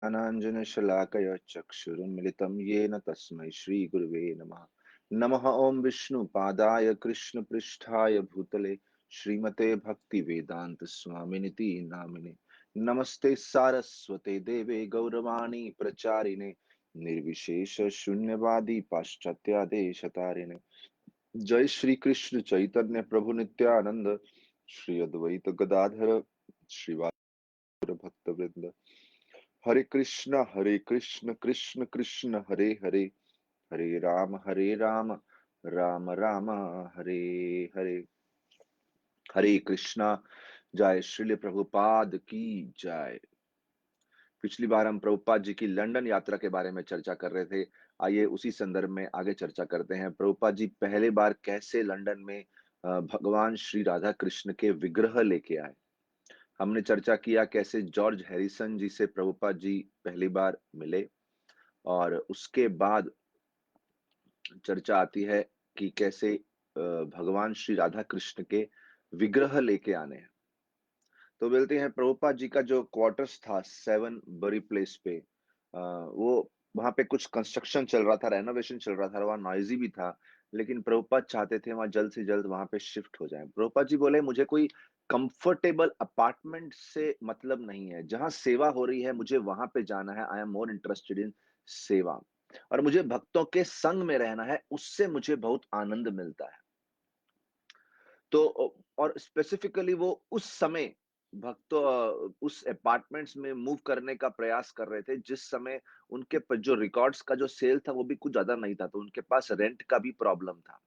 ज्ञानाञ्जनशलाकया चक्षुरुन्मिलितं येन तस्मै श्रीगुरुवे नमः। नमः ॐ विष्णुपादाय कृष्णपृष्ठाय भूतले श्रीमते भक्तिवेदान्तस्वामिनिति नामिने। नमस्ते सारस्वते देवे गौरवाणी प्रचारिणे निर्विशेष शून्यवादी पाश्चात्यादेशतारिणे। जय श्री कृष्ण चैतन्य प्रभु नित्यानंद श्री अद्वैत गदाधर श्रीवास भक्तवृंद। हरे कृष्ण कृष्ण कृष्ण हरे हरे, हरे राम राम राम हरे हरे। हरे कृष्णा। जय श्रील प्रभुपाद की जय। पिछली बार हम प्रभुपाद जी की लंदन यात्रा के बारे में चर्चा कर रहे थे। आइए उसी संदर्भ में आगे चर्चा करते हैं। प्रभुपाद जी पहले बार कैसे लंदन में भगवान श्री राधा कृष्ण के विग्रह लेके आए। हमने चर्चा किया कैसे जॉर्ज हैरिसन जी से प्रभुपाद जी पहली बार मिले, और उसके बाद चर्चा आती है कि कैसे भगवान श्री राधा कृष्ण के विग्रह लेके आने हैं। तो बोलते हैं प्रभुपाद जी का जो क्वार्टर्स था सेवन बरी प्लेस पे, वो वहां पे कुछ कंस्ट्रक्शन चल रहा था, रेनोवेशन चल रहा था, वहाँ नॉइजी भी था। लेकिन प्रभुपाद चाहते थे वहां जल्द से जल्द वहां पे शिफ्ट हो जाए। प्रभुपाद जी बोले मुझे कोई कंफर्टेबल अपार्टमेंट से मतलब नहीं है, जहां सेवा हो रही है मुझे वहां पे जाना है। I am more interested in सेवा, और मुझे भक्तों के संग में रहना है, उससे मुझे बहुत आनंद मिलता है। तो और स्पेसिफिकली वो उस समय भक्तों उस अपार्टमेंट्स में मूव करने का प्रयास कर रहे थे जिस समय उनके पास जो रिकॉर्ड्स का जो सेल था वो भी कुछ ज्यादा नहीं था, तो उनके पास रेंट का भी प्रॉब्लम था।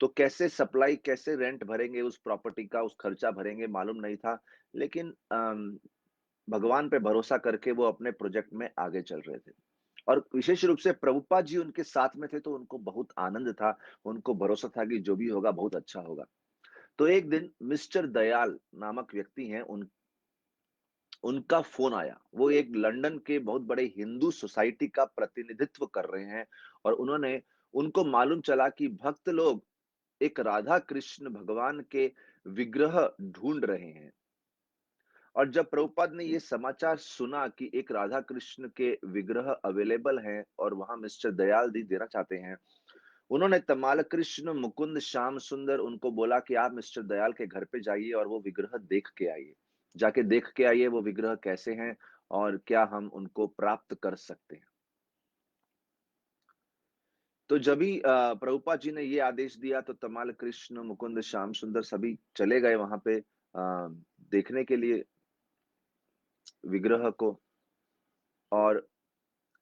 तो कैसे सप्लाई, कैसे रेंट भरेंगे उस प्रॉपर्टी का, उस खर्चा भरेंगे मालूम नहीं था। लेकिन भगवान पे भरोसा करके वो अपने प्रोजेक्ट में आगे चल रहे थे। और विशेष रूप से प्रभुपाद जी उनके साथ में थे, तो उनको बहुत आनंद था। उनको भरोसा था कि जो भी होगा बहुत अच्छा होगा। तो एक दिन मिस्टर दयाल नामक व्यक्ति हैं, उनका फोन आया। वो एक लंदन के बहुत बड़े हिंदू सोसाइटी का प्रतिनिधित्व कर रहे हैं, और उनको मालूम चला कि भक्त लोग एक राधा कृष्ण भगवान के विग्रह ढूंढ रहे हैं। और जब प्रभुपाद ने ये समाचार सुना कि एक राधा कृष्ण के विग्रह अवेलेबल हैं और वहां मिस्टर दयाल जी देना चाहते हैं, उन्होंने तमाल कृष्ण मुकुंद श्याम सुंदर उनको बोला कि आप मिस्टर दयाल के घर पे जाइए और वो विग्रह देख के आइए। जाके देख के आइए वो विग्रह कैसे हैं और क्या हम उनको प्राप्त कर सकते हैं। तो जब भी प्रभुपाद जी ने ये आदेश दिया तो तमाल कृष्ण मुकुंद श्याम सुंदर सभी चले गए वहां पे देखने के लिए विग्रह को। और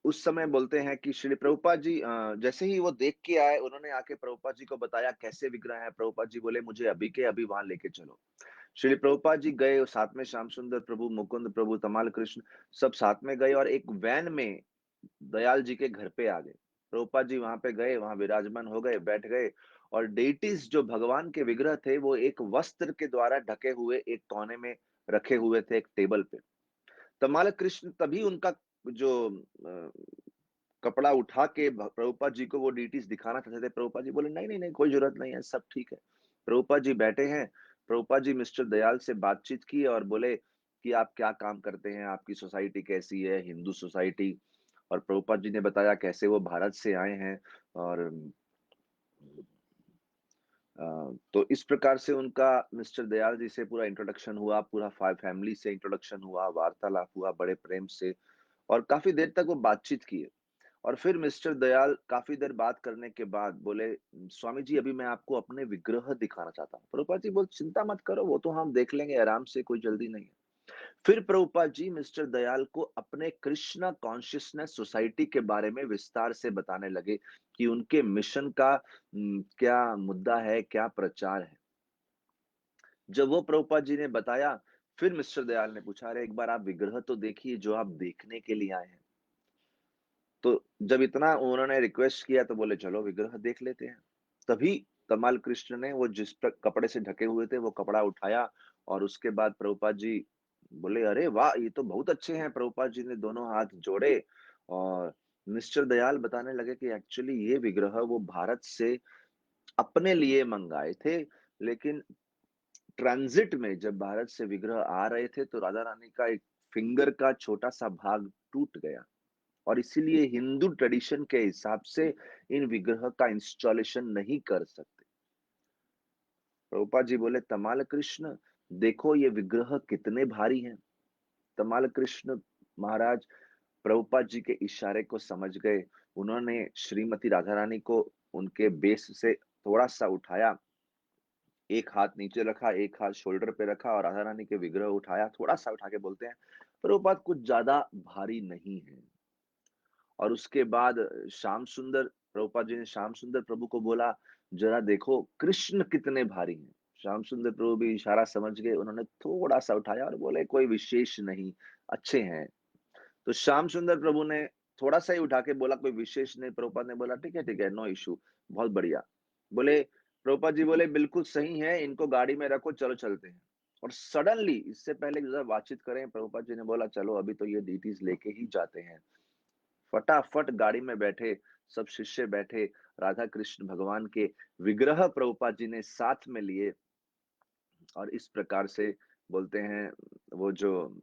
उस समय बोलते हैं कि श्री प्रभुपाद जी जैसे ही वो देख के आए, उन्होंने आके प्रभुपाद जी को बताया कैसे विग्रह है। प्रभुपाद जी बोले मुझे अभी के अभी वहां लेके चलो। श्री प्रभुपाद जी गए और साथ में श्याम सुंदर प्रभु, मुकुंद प्रभु, तमाल कृष्ण सब साथ में गए और एक वैन में दयाल जी के घर पे आ गए। प्रभुपाद जी वहां पे गए, वहां विराजमान हो गए, बैठ गए। और डेटीज जो भगवान के विग्रह थे वो एक वस्त्र के द्वारा ढके हुए एक कोने में रखे हुए थे एक टेबल पे। तमाल कृष्ण तभी उनका जो कपड़ा उठा के प्रभुपाद जी को वो डीटीज दिखाना चाहते थे। प्रभुपाद जी बोले नहीं नहीं नहीं, कोई जरूरत नहीं है, सब ठीक है। प्रभुपाद जी बैठे हैं। प्रभुपाद जी मिस्टर दयाल से बातचीत की और बोले कि आप क्या काम करते हैं, आपकी सोसाइटी कैसी है, हिंदू सोसाइटी। और प्रभुपाद जी ने बताया कैसे वो भारत से आए हैं। और तो इस प्रकार से उनका मिस्टर दयाल जी से पूरा इंट्रोडक्शन हुआ, पूरा फैमिली से इंट्रोडक्शन हुआ, वार्तालाप हुआ बड़े प्रेम से। और काफी देर तक वो बातचीत किए। और फिर मिस्टर दयाल काफी देर बात करने के बाद बोले स्वामी जी अभी मैं आपको अपने विग्रह दिखाना चाहता हूँ। प्रभुपाद जी बोल चिंता मत करो, वो तो हम देख लेंगे आराम से, कोई जल्दी नहीं है। फिर प्रभुपाद जी मिस्टर दयाल को अपने कृष्णा कॉन्शियसनेस सोसाइटी के बारे में विस्तार से बताने लगे कि उनके मिशन का क्या मुद्दा है, क्या प्रचार है। जब वो प्रभुपाद जी ने बताया, फिर मिस्टर दयाल ने पूछा अरे एक बार आप विग्रह तो देखिए जो आप देखने के लिए आए हैं। तो जब इतना उन्होंने रिक्वेस्ट किया तो बोले चलो विग्रह देख लेते हैं। तभी तमाल कृष्ण ने वो जिस कपड़े से ढके हुए थे वो कपड़ा उठाया। और उसके बाद प्रभुपाद जी बोले अरे वाह ये तो बहुत अच्छे हैं। प्रभुपाद जी ने दोनों हाथ जोड़े और मिस्टर दयाल बताने लगे कि एक्चुअली ये विग्रह वो भारत से अपने लिए मंगाए थे। लेकिन ट्रांजिट में जब भारत से विग्रह आ रहे थे तो राधा रानी का एक फिंगर का छोटा सा भाग टूट गया और इसीलिए हिंदू ट्रेडिशन के हिसाब से इन विग्रह का इंस्टॉलेशन नहीं कर सकते। प्रभुपाद जी बोले, तमाल कृष्ण, देखो ये विग्रह कितने भारी हैं। तमाल कृष्ण महाराज प्रभुपाद जी के इशारे को समझ गए। उन्होंने श्रीमती राधा रानी को उनके बेस से थोड़ा सा उठाया, एक हाथ नीचे रखा, एक हाथ शोल्डर पे रखा और राधा रानी के विग्रह उठाया, थोड़ा सा उठा के बोलते हैं, प्रभुपाद कुछ ज्यादा भारी नहीं है। और उसके बाद श्याम सुंदर, प्रभुपाद जी ने श्याम सुंदर प्रभु को बोला, जरा देखो कृष्ण कितने भारी हैं। श्याम सुंदर प्रभु भी इशारा समझ गए, उन्होंने थोड़ा सा उठाया और बोले कोई विशेष नहीं, अच्छे हैं। तो श्याम सुंदर प्रभु ने थोड़ा सा ही उठा के बोला कोई विशेष नहीं। प्रभुपाद ने बोला ठीक है, नो इशू, बहुत बढ़िया। बोले, प्रभुपाद जी बोले बिल्कुल सही है, इनको गाड़ी में रखो, चलो चलते हैं। और सडनली, इससे पहले कि जरा बातचीत करें, प्रभुपाद जी ने बोला चलो अभी तो ये डीटीज लेके ही जाते हैं। फटाफट गाड़ी में बैठे, सब शिष्य बैठे, राधा कृष्ण भगवान के विग्रह प्रभुपाद जी ने साथ में लिए और इस प्रकार से बोलते हैं, वो जो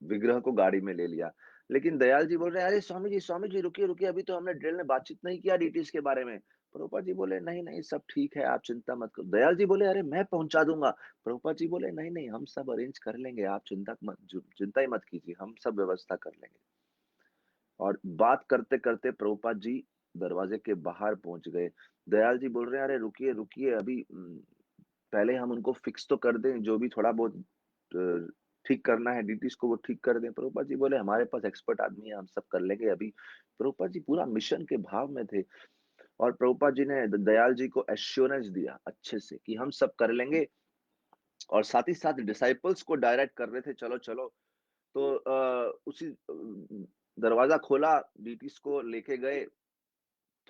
विग्रह को गाड़ी में ले लिया। लेकिन दयाल जी बोल रहे हैं, अरे स्वामी जी रुकिए रुकिए, अभी तो हमने डिटेल में बातचीत नहीं किया डीटीएस के बारे में। प्रभुपाद जी बोले नहीं नहीं, सब ठीक है, आप चिंता मत करो। दयाल जी बोले, अरे मैं पहुंचा दूंगा। प्रभुपाद जी बोले नहीं नहीं, हम सब अरेंज कर लेंगे, आप चिंता ही मत कीजिए, हम सब व्यवस्था कर लेंगे। और बात करते करते प्रभुपाद जी दरवाजे के बाहर पहुंच गए। दयाल जी बोल रहे हैं, अरे रुकिए रुकिए, अभी पहले हम उनको फिक्स तो कर दें, जो भी थोड़ा बहुत ठीक करना है डीटीस को वो ठीक कर दें। प्रभुपाद जी बोले हमारे पास एक्सपर्ट आदमी है, हम सब कर लेंगे अभी। प्रभुपाद जी पूरा मिशन के भाव में थे और प्रभुपाद जी ने दयाल जी को एश्योरेंस दिया अच्छे से कि हम सब कर लेंगे। और साथ ही साथ डिसाइपल्स को डायरेक्ट कर रहे थे, चलो चलो। तो उसी दरवाजा खोला, डीटीस को लेके गए,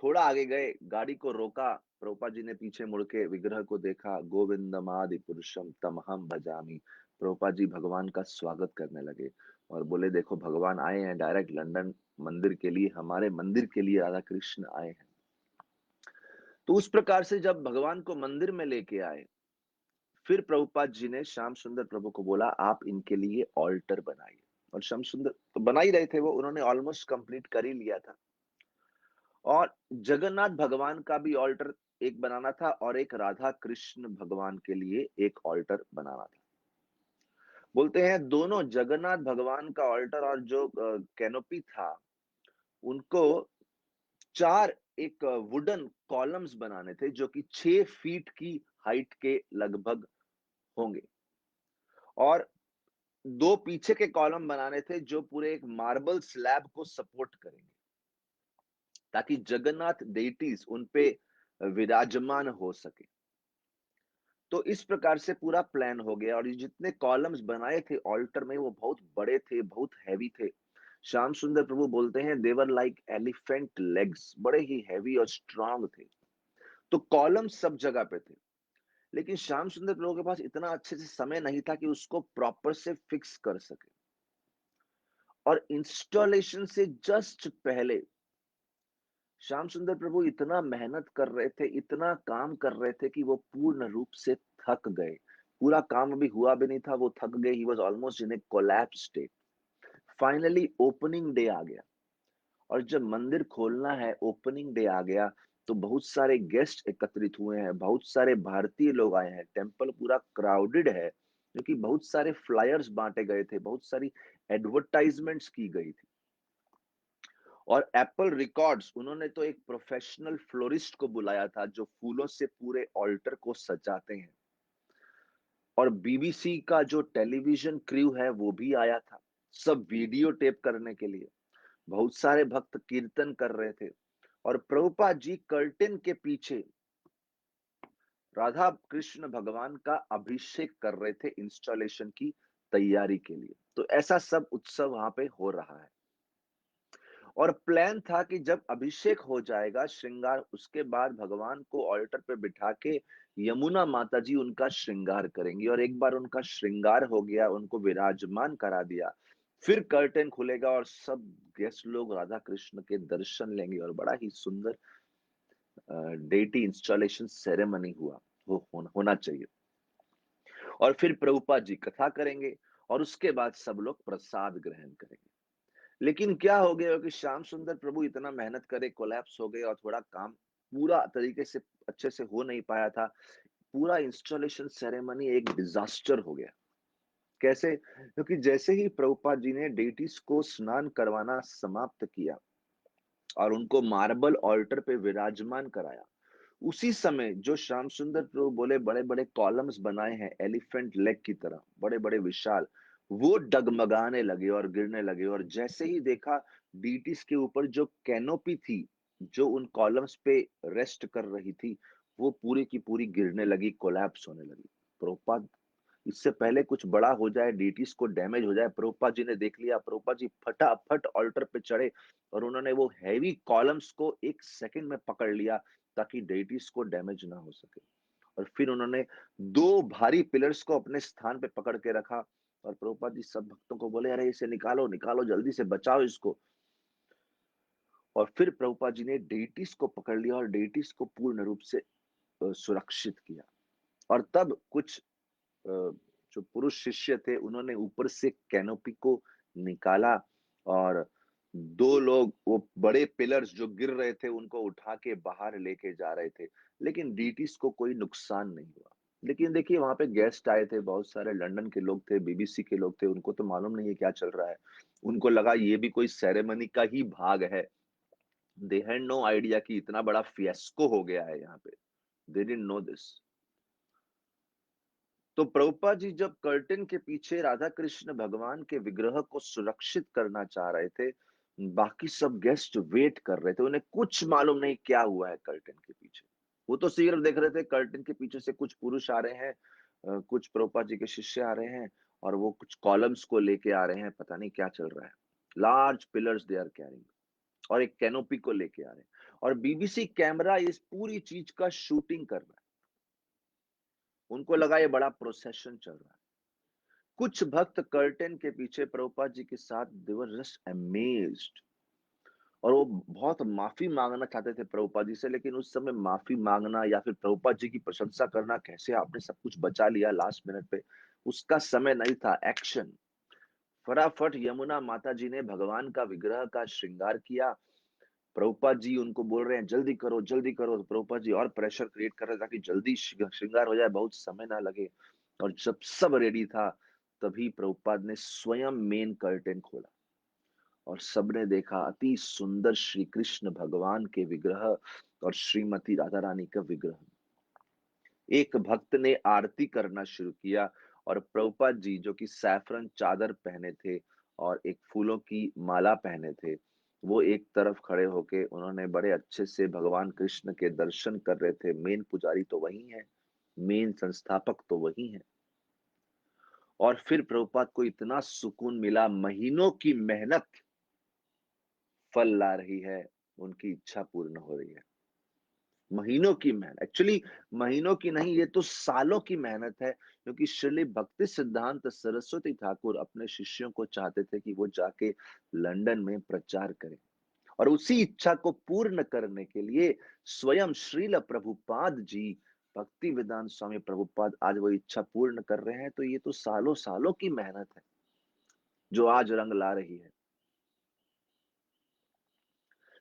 थोड़ा आगे गए, गाड़ी को रोका। प्रभुपाद जी ने पीछे मुड़ के विग्रह को देखा, गोविंदम आदि पुरुषम तमहम भजामि। प्रभुपाद जी भगवान का स्वागत करने लगे और बोले देखो भगवान आए हैं डायरेक्ट लंदन मंदिर के लिए, हमारे मंदिर के लिए राधा कृष्ण आए हैं। तो उस प्रकार से जब भगवान को मंदिर में लेके आए, फिर प्रभुपाद जी ने श्याम सुंदर प्रभु को बोला आप इनके लिए ऑल्टर बनाइए। और श्याम सुंदर तो बना ही रहे थे, वो उन्होंने ऑलमोस्ट कंप्लीट कर ही लिया था। और जगन्नाथ भगवान का भी ऑल्टर एक बनाना था और एक राधा कृष्ण भगवान के लिए एक ऑल्टर बनाना था। बोलते हैं दोनों जगन्नाथ भगवान का ऑल्टर और जो कैनोपी था, उनको चार एक वुडन कॉलम्स बनाने थे जो कि 6 फीट की हाइट के लगभग होंगे। और दो पीछे के कॉलम बनाने थे जो पूरे एक मार्बल स्लैब को सपोर्ट करेंगे, ताकि जगन्नाथ डेटीज उन पे विराजमान हो सके। तो इस प्रकार से पूरा प्लान हो गया और ये जितने कॉलम्स बनाए थे ऑल्टर में वो बहुत बड़े थे, बहुत हैवी थे। श्याम सुंदर प्रभु बोलते हैं देवर लाइक एलिफेंट लेग्स, बड़े ही हैवी और स्ट्रांग थे। तो कॉलम सब जगह पे थे, लेकिन श्याम सुंदर प्रभु के पास इतना अच्छे से समय नहीं था कि उसको प्रॉपर से फिक्स कर सके। और इंस्टॉलेशन से जस्ट पहले श्याम सुंदर प्रभु इतना मेहनत कर रहे थे, इतना काम कर रहे थे कि वो पूर्ण रूप से थक गए। पूरा काम अभी हुआ भी नहीं था, वो थक गए। He was almost in a collapse state. Finally opening day आ गया और जब मंदिर खोलना है, ओपनिंग डे आ गया, तो बहुत सारे गेस्ट एकत्रित हुए हैं, बहुत सारे भारतीय लोग आए हैं, टेम्पल पूरा क्राउडेड है, क्योंकि बहुत सारे फ्लायर्स बांटे गए थे, बहुत सारी एडवर्टाइजमेंट्स की गई थी। और एप्पल रिकॉर्ड्स, उन्होंने तो एक प्रोफेशनल फ्लोरिस्ट को बुलाया था जो फूलों से पूरे ऑल्टर को सजाते हैं। और बीबीसी का जो टेलीविजन क्रू है वो भी आया था, सब वीडियो टेप करने के लिए। बहुत सारे भक्त कीर्तन कर रहे थे और प्रभुपाद जी कर्टेन के पीछे राधा कृष्ण भगवान का अभिषेक कर रहे थे इंस्टॉलेशन की तैयारी के लिए। तो ऐसा सब उत्सव वहां पे हो रहा है। और प्लान था कि जब अभिषेक हो जाएगा श्रृंगार, उसके बाद भगवान को ऑल्टर पे बिठा के यमुना माता जी उनका श्रृंगार करेंगी। और एक बार उनका श्रृंगार हो गया, उनको विराजमान करा दिया, फिर कर्टेन खुलेगा और सब गेस्ट लोग राधा कृष्ण के दर्शन लेंगे और बड़ा ही सुंदर डेटी इंस्टॉलेशन सेरेमनी होना चाहिए। और फिर प्रभुपाद जी कथा करेंगे और उसके बाद सब लोग प्रसाद ग्रहण करेंगे। लेकिन क्या हो गया कि श्याम सुंदर प्रभु इतना मेहनत करे, कोलैप्स हो गए और थोड़ा काम पूरा तरीके से अच्छे से हो नहीं पाया था। पूरा इंस्टॉलेशन सेरेमनी एक डिजास्टर हो गया। कैसे? क्योंकि जैसे ही प्रभुपाद जी ने डेटीज को स्नान करवाना समाप्त किया और उनको मार्बल ऑल्टर पे विराजमान कराया, उसी समय जो श्याम सुंदर प्रभु बोले बड़े बड़े कॉलम्स बनाए हैं एलिफेंट लेग की तरह, बड़े बड़े विशाल, वो डगमगाने लगे और गिरने लगे। और जैसे ही देखा, डीटीज के ऊपर जो कैनोपी थी, जो उन कॉलम्स पे रेस्ट कर रही थी, वो पूरी की पूरी गिरने लगी, कोलैप्स होने लगी। प्रभुपाद, इससे पहले कुछ बड़ा हो जाए, डीटीज को डैमेज हो जाए, प्रभुपाद जी ने देख लिया। प्रभुपाद जी फटाफट ऑल्टर पे चढ़े और उन्होंने वो हैवी कॉलम्स को एक सेकंड में पकड़ लिया ताकि डेटिस को डैमेज ना हो सके। और फिर उन्होंने दो भारी पिलर्स को अपने स्थान पे पकड़ के रखा और प्रभुपाद जी सब भक्तों को बोले, अरे इसे निकालो निकालो, जल्दी से बचाओ इसको। और फिर प्रभुपाद जी ने डेटिस को पकड़ लिया और डेटिस को पूर्ण रूप से सुरक्षित किया। और तब कुछ जो पुरुष शिष्य थे, उन्होंने ऊपर से कैनोपी को निकाला और दो लोग वो बड़े पिलर्स जो गिर रहे थे उनको उठा के बाहर लेके जा रहे थे। लेकिन डीटीस को कोई नुकसान नहीं हुआ। लेकिन देखिए, वहां पे गेस्ट आए थे, बहुत सारे लंदन के लोग थे, बीबीसी के लोग थे, उनको तो मालूम नहीं है क्या चल रहा है। उनको लगा ये भी कोई सेरेमनी का ही भाग है। दे हैड नो आइडिया कि इतना बड़ा फियास्को हो गया है यहाँ पे। They didn't know this. तो प्रभुपाद जी जब कर्टेन के पीछे राधा कृष्ण भगवान के विग्रह को सुरक्षित करना चाह रहे थे, बाकी सब गेस्ट वेट कर रहे थे। उन्हें कुछ मालूम नहीं क्या हुआ है कर्टेन के पीछे। वो तो सिर्फ देख रहे थे कर्टेन के पीछे से कुछ पुरुष आ रहे हैं, कुछ प्रभुपाद जी के शिष्य आ रहे हैं और वो कुछ कॉलम्स को लेके आ रहे हैं, पता नहीं क्या चल रहा है। Large pillars they are carrying और एक कैनोपी को लेके आ रहे हैं और बीबीसी कैमरा इस पूरी चीज का शूटिंग कर रहा है। उनको लगा ये बड़ा प्रोसेशन चल रहा है। कुछ भक्त कर्टेन के पीछे प्रभुपाद जी के साथ दे वर जस्ट अमेज्ड और वो बहुत माफी मांगना चाहते थे प्रभुपाद जी से। लेकिन उस समय माफी मांगना या फिर प्रभुपाद जी की प्रशंसा करना, कैसे आपने सब कुछ बचा लिया लास्ट मिनट पे, उसका समय नहीं था। एक्शन! फटाफट यमुना माता जी ने भगवान का विग्रह का श्रृंगार किया। प्रभुपाद जी उनको बोल रहे हैं जल्दी करो जल्दी करो। तो प्रभुपाद जी और प्रेशर क्रिएट कर रहे हैं ताकि जल्दी श्रृंगार हो जाए, बहुत समय ना लगे। और जब सब रेडी था, तभी प्रभुपाद ने स्वयं मेन कर्टेन खोला और सबने देखा अति सुंदर श्री कृष्ण भगवान के विग्रह और श्रीमती राधा रानी का विग्रह। एक भक्त ने आरती करना शुरू किया और प्रभुपाद जी, जो कि सैफरन चादर पहने थे और एक फूलों की माला पहने थे, वो एक तरफ खड़े होके उन्होंने बड़े अच्छे से भगवान कृष्ण के दर्शन कर रहे थे। मेन पुजारी तो वही है, मेन संस्थापक तो वही है। और फिर प्रभुपाद को इतना सुकून मिला, महीनों की मेहनत फल ला रही है, उनकी इच्छा पूर्ण हो रही है। महीनों की मेहनत, एक्चुअली महीनों की नहीं, ये तो सालों की मेहनत है। क्योंकि श्रील भक्ति सिद्धांत सरस्वती ठाकुर अपने शिष्यों को चाहते थे कि वो जाके लंदन में प्रचार करें और उसी इच्छा को पूर्ण करने के लिए स्वयं श्रील प्रभुपाद जी, भक्ति वेदांत स्वामी प्रभुपाद आज वो इच्छा पूर्ण कर रहे हैं। तो ये तो सालों सालों की मेहनत है जो आज रंग ला रही है।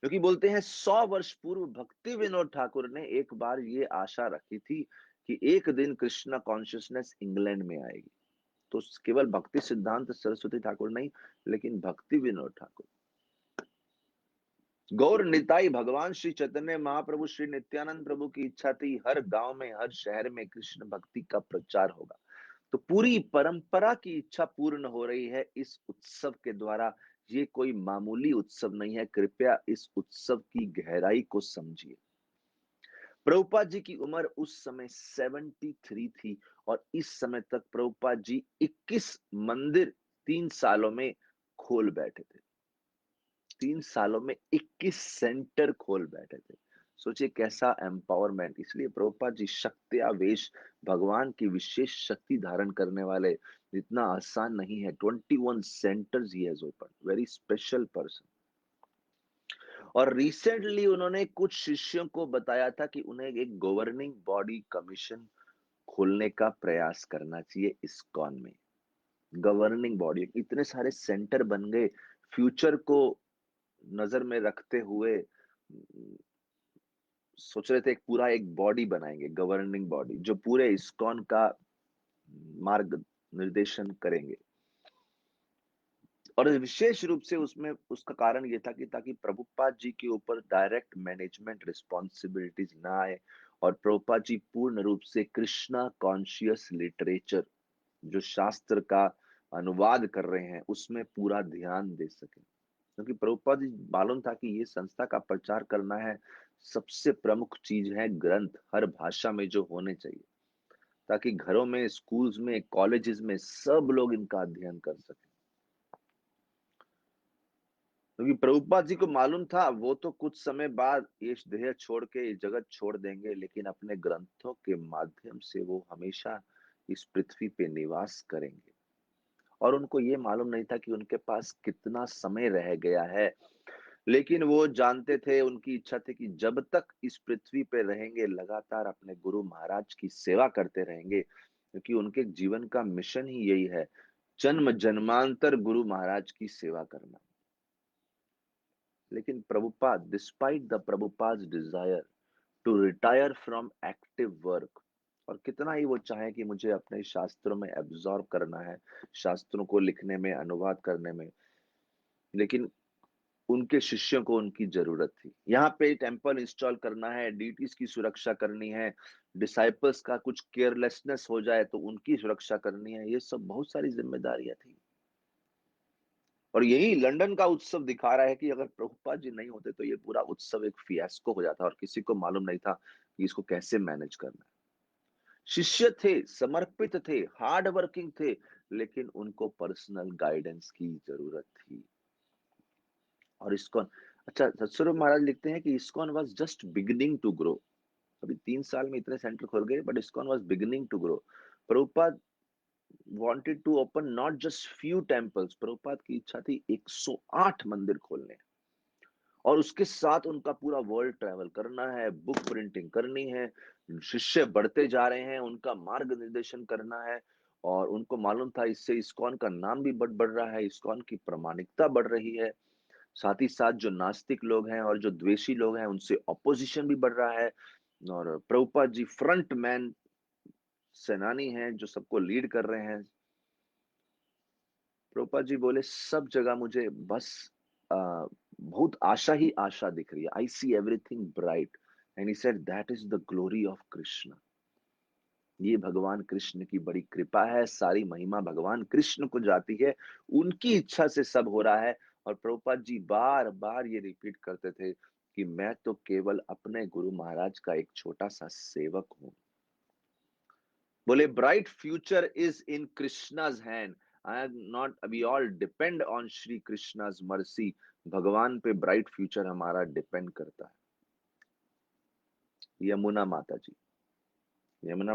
क्योंकि बोलते हैं 100 वर्ष पूर्व भक्ति विनोद ठाकुर ने एक बार ये आशा रखी थी कि एक दिन कृष्णा कॉन्शियसनेस इंग्लैंड में आएगी। तो केवल भक्ति सिद्धांत सरस्वती ठाकुर नहीं, लेकिन भक्ति विनोद ठाकुर, गौर निताई भगवान श्री चैतन्य महाप्रभु श्री नित्यानंद प्रभु की इच्छा थी हर गांव में हर शहर में कृष्ण भक्ति का प्रचार होगा। तो पूरी परंपरा की इच्छा पूर्ण हो रही है इस उत्सव के द्वारा। ये कोई मामूली उत्सव नहीं है, कृपया इस उत्सव की गहराई को समझिए। प्रभुपाद जी की उम्र उस समय 73 थी और इस समय तक प्रभुपाद जी 21 मंदिर 3 सालों में खोल बैठे थे। 3 सालों में 21 सेंटर खोल बैठे थे। सोचिए कैसा एम्पावरमेंट। इसलिए प्रभुपाद जी शक्त्यावेश, भगवान की विशेष शक्ति धारण करने वाले, इतना आसान नहीं है। 21 centres he has open, very special person. और रिसेंटली उन्होंने कुछ शिष्यों को बताया था कि उन्हें एक गवर्निंग बॉडी कमीशन खोलने का प्रयास करना चाहिए इस्कॉन में। गवर्निंग बॉडी, इतने सारे सेंटर बन गए। फ्यूचर को नजर में रखते हुए सोच रहे थे एक पूरा एक बॉडी बनाएंगे, गवर्निंग बॉडी, जो पूरे इस्कॉन का मार्ग निर्देशन करेंगे। और विशेष रूप से उसमें उसका कारण ये था कि ताकि प्रभुपाद जी के ऊपर डायरेक्ट मैनेजमेंट रिस्पॉन्सिबिलिटीज ना आए, और प्रभुपाद जी पूर्ण रूप से कृष्णा कॉन्शियस लिटरेचर, जो शास्त्र का अनुवाद कर रहे हैं, उसमें पूरा ध्यान दे सके। क्योंकि प्रभुपाद जी मालूम था कि ये संस्था का प्रचार करना है, सबसे प्रमुख चीज है ग्रंथ हर भाषा में जो होने चाहिए, ताकि घरों में, स्कूल्स में, कॉलेजेस में सब लोग इनका अध्ययन कर सके। क्योंकि प्रभुपाद जी को मालूम था वो तो कुछ समय बाद ये देह छोड़ के ये जगत छोड़ देंगे, लेकिन अपने ग्रंथों के माध्यम से वो हमेशा इस पृथ्वी पे निवास करेंगे। और उनको ये मालूम नहीं था कि उनके पास कितना समय रह गया है, लेकिन वो जानते थे, उनकी इच्छा थी कि जब तक इस पृथ्वी पे रहेंगे लगातार अपने गुरु महाराज की सेवा करते रहेंगे, क्योंकि उनके जीवन का मिशन ही यही है, जन्म जन्मांतर गुरु महाराज की सेवा करना। लेकिन Prabhupada, despite the Prabhupada desire to retire from active work, और कितना ही वो चाहे कि मुझे अपने शास्त्रों में एब्जॉर्ब करना है, शास्त्रों को लिखने में, अनुवाद करने में, लेकिन उनके शिष्यों को उनकी जरूरत थी। यहाँ पे टेम्पल इंस्टॉल करना है, डीटीज की सुरक्षा करनी है, डिसाइपल्स का कुछ केयरलेसनेस हो जाए तो उनकी सुरक्षा करनी है, ये सब बहुत सारी जिम्मेदारियां थी। और यही लंदन का उत्सव दिखा रहा है कि अगर प्रभुपाद जी नहीं होते तो ये पूरा उत्सव एक फियास्को हो जाता, और किसी को मालूम नहीं था कि इसको कैसे मैनेज करना है। शिष्य थे, समर्पित थे, हार्ड वर्किंग थे, लेकिन उनको पर्सनल गाइडेंस की जरूरत थी। और इस्कॉन, अच्छा, सत्स्वरूप महाराज लिखते हैं कि ISKCON was just beginning to grow. अभी 3 साल में इतने सेंटर खुल गए, but ISKCON was beginning to grow. Prabhupada wanted to open not just few temples, Prabhupada की इच्छा थी 108 मंदिर खोलने, और उसके साथ उनका पूरा वर्ल्ड ट्रैवल करना है, बुक प्रिंटिंग करनी है, शिष्य बढ़ते जा रहे हैं, उनका मार्ग निर्देशन करना है। और उनको मालूम था इससे इस्कॉन का नाम भी बढ़ रहा है, इस्कॉन की प्रामाणिकता बढ़ रही है, साथ ही साथ जो नास्तिक लोग हैं और जो द्वेषी लोग हैं उनसे ऑपोजिशन भी बढ़ रहा है। और प्रभुपाद जी फ्रंट मैन सेनानी हैं जो सबको लीड कर रहे हैं। प्रभुपाद जी बोले सब जगह मुझे बस बहुत आशा ही आशा दिख रही है, I see everything bright, and he said that is the glory of Krishna. ये भगवान कृष्ण की बड़ी कृपा है, सारी महिमा भगवान कृष्ण को जाती है, उनकी इच्छा से सब हो रहा है। और प्रभुपाद जी बार बार ये रिपीट करते थे कि मैं तो केवल अपने गुरु महाराज का एक छोटा सा सेवक हूं। बोले bright future is in Krishna's hand, I am not, we all depend on Shri Krishna's mercy. भगवान पे ब्राइट फ्यूचर हमारा डिपेंड करता है। यमुना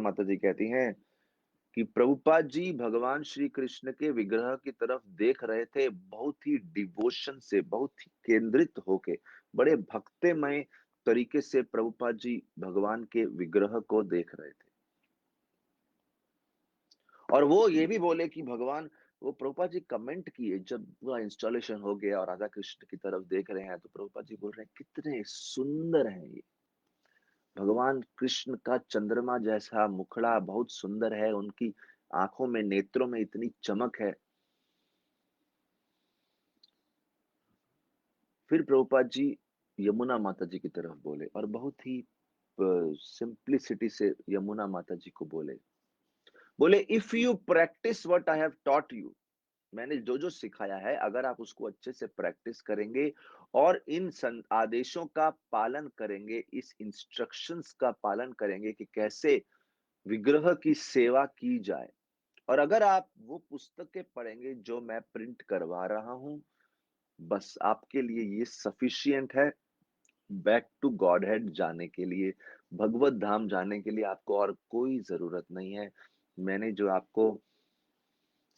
माता जी कहती हैं कि प्रभुपाद जी भगवान श्री कृष्ण के विग्रह की तरफ देख रहे थे, बहुत ही डिवोशन से, बहुत ही केंद्रित होके, बड़े भक्तिमय तरीके से प्रभुपाद जी भगवान के विग्रह को देख रहे थे। और वो ये भी बोले कि भगवान, वो प्रभुपाद जी कमेंट किए जब पूरा इंस्टॉलेशन हो गया और राधा कृष्ण की तरफ देख रहे हैं, तो प्रभुपाद जी बोल रहे हैं कितने सुंदर हैं ये, भगवान कृष्ण का चंद्रमा जैसा मुखड़ा बहुत सुंदर है, उनकी आंखों में, नेत्रों में इतनी चमक है। फिर प्रभुपाद जी यमुना माता जी की तरफ बोले और बहुत ही सिंप्लिसिटी से यमुना माता जी को बोले, बोले if you practice what I have taught you, मैंने जो जो सिखाया है अगर आप उसको अच्छे से प्रैक्टिस करेंगे और इन आदेशों का पालन करेंगे, इस इंस्ट्रक्शंस का पालन करेंगे कि कैसे विग्रह की सेवा की जाए, और अगर आप वो पुस्तकें पढ़ेंगे जो मैं प्रिंट करवा रहा हूं, बस आपके लिए ये सफिशियंट है बैक टू गॉड हेड जाने के लिए, भगवत धाम जाने के लिए आपको और कोई जरूरत नहीं है। मैंने जो आपको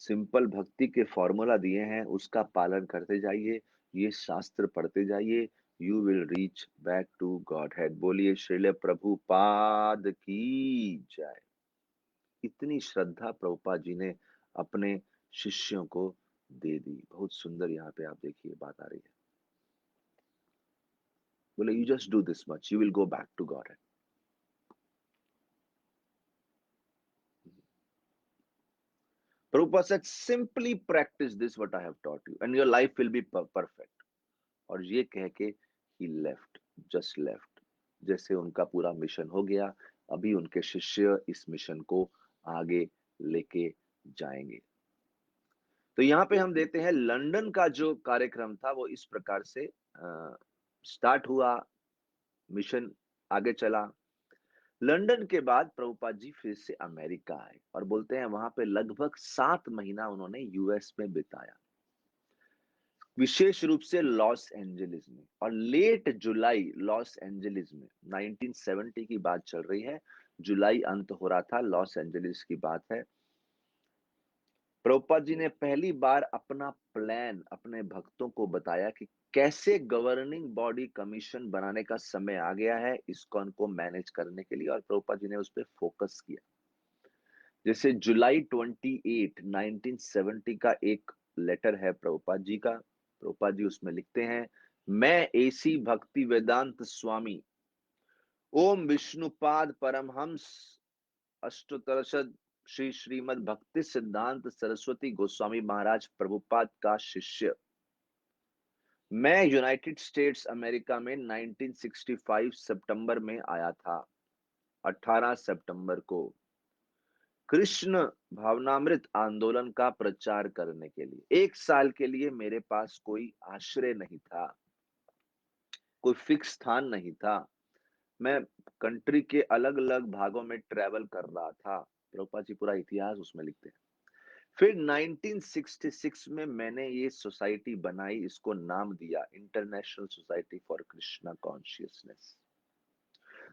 सिंपल भक्ति के फॉर्मूला दिए हैं उसका पालन करते जाइए, ये शास्त्र पढ़ते जाइए, you will reach back to Godhead. बोलिए श्रील प्रभुपाद की जय। इतनी श्रद्धा प्रभुपाद जी ने अपने शिष्यों को दे दी। बहुत सुंदर यहाँ पे आप देखिए बात आ रही है। बोले you just do this much, you will go back to God. Prabhupada said, simply practice this what I have taught you and your life will be perfect. और ये कह के he left, just left। जैसे उनका पूरा mission हो गया, अभी उनके शिष्य इस मिशन को आगे लेके जाएंगे। तो यहाँ पे हम देते हैं लंदन का जो कार्यक्रम था वो इस प्रकार से स्टार्ट हुआ, मिशन आगे चला। लंदन के बाद प्रभुपाद जी फिर से अमेरिका आए और बोलते हैं वहां पे लगभग 7 महीना उन्होंने यूएस में बिताया, विशेष रूप से लॉस एंजलिस में। और लेट जुलाई लॉस एंजलिस में 1970 की बात चल रही है, जुलाई अंत हो रहा था, लॉस एंजलिस की बात है। प्रभुपाद जी ने पहली बार अपना प्लान अपने भक्तों को बताया कि कैसे गवर्निंग बॉडी कमीशन बनाने का समय आ गया है इस्कॉन को मैनेज करने के लिए, और प्रभुपाद जी ने उस पर फोकस किया। जैसे जुलाई 28 1970 का एक लेटर है प्रभुपाद जी का। प्रभुपाद जी उसमें लिखते हैं, मैं एसी भक्ति वेदांत स्वामी ओम विष्णुपाद परमहंस अष्टोत्तरशत श्री श्रीमद् भक्ति सिद्धांत सरस्वती गोस्वामी महाराज प्रभुपाद का शिष्य, मैं यूनाइटेड स्टेट्स अमेरिका में 1965 सितंबर में आया था। 18 सितंबर को कृष्ण भावनामृत आंदोलन का प्रचार करने के लिए। 1 साल के लिए मेरे पास कोई आश्रय नहीं था, कोई फिक्स स्थान नहीं था। मैं कंट्री के अलग अलग भागों में ट्रेवल कर रहा था। प्रभुपाद जी पूरा इतिहास उसमें लिखते हैं। फिर 1966 में मैंने ये सोसाइटी बनाई, इसको नाम दिया international society for Krishna consciousness.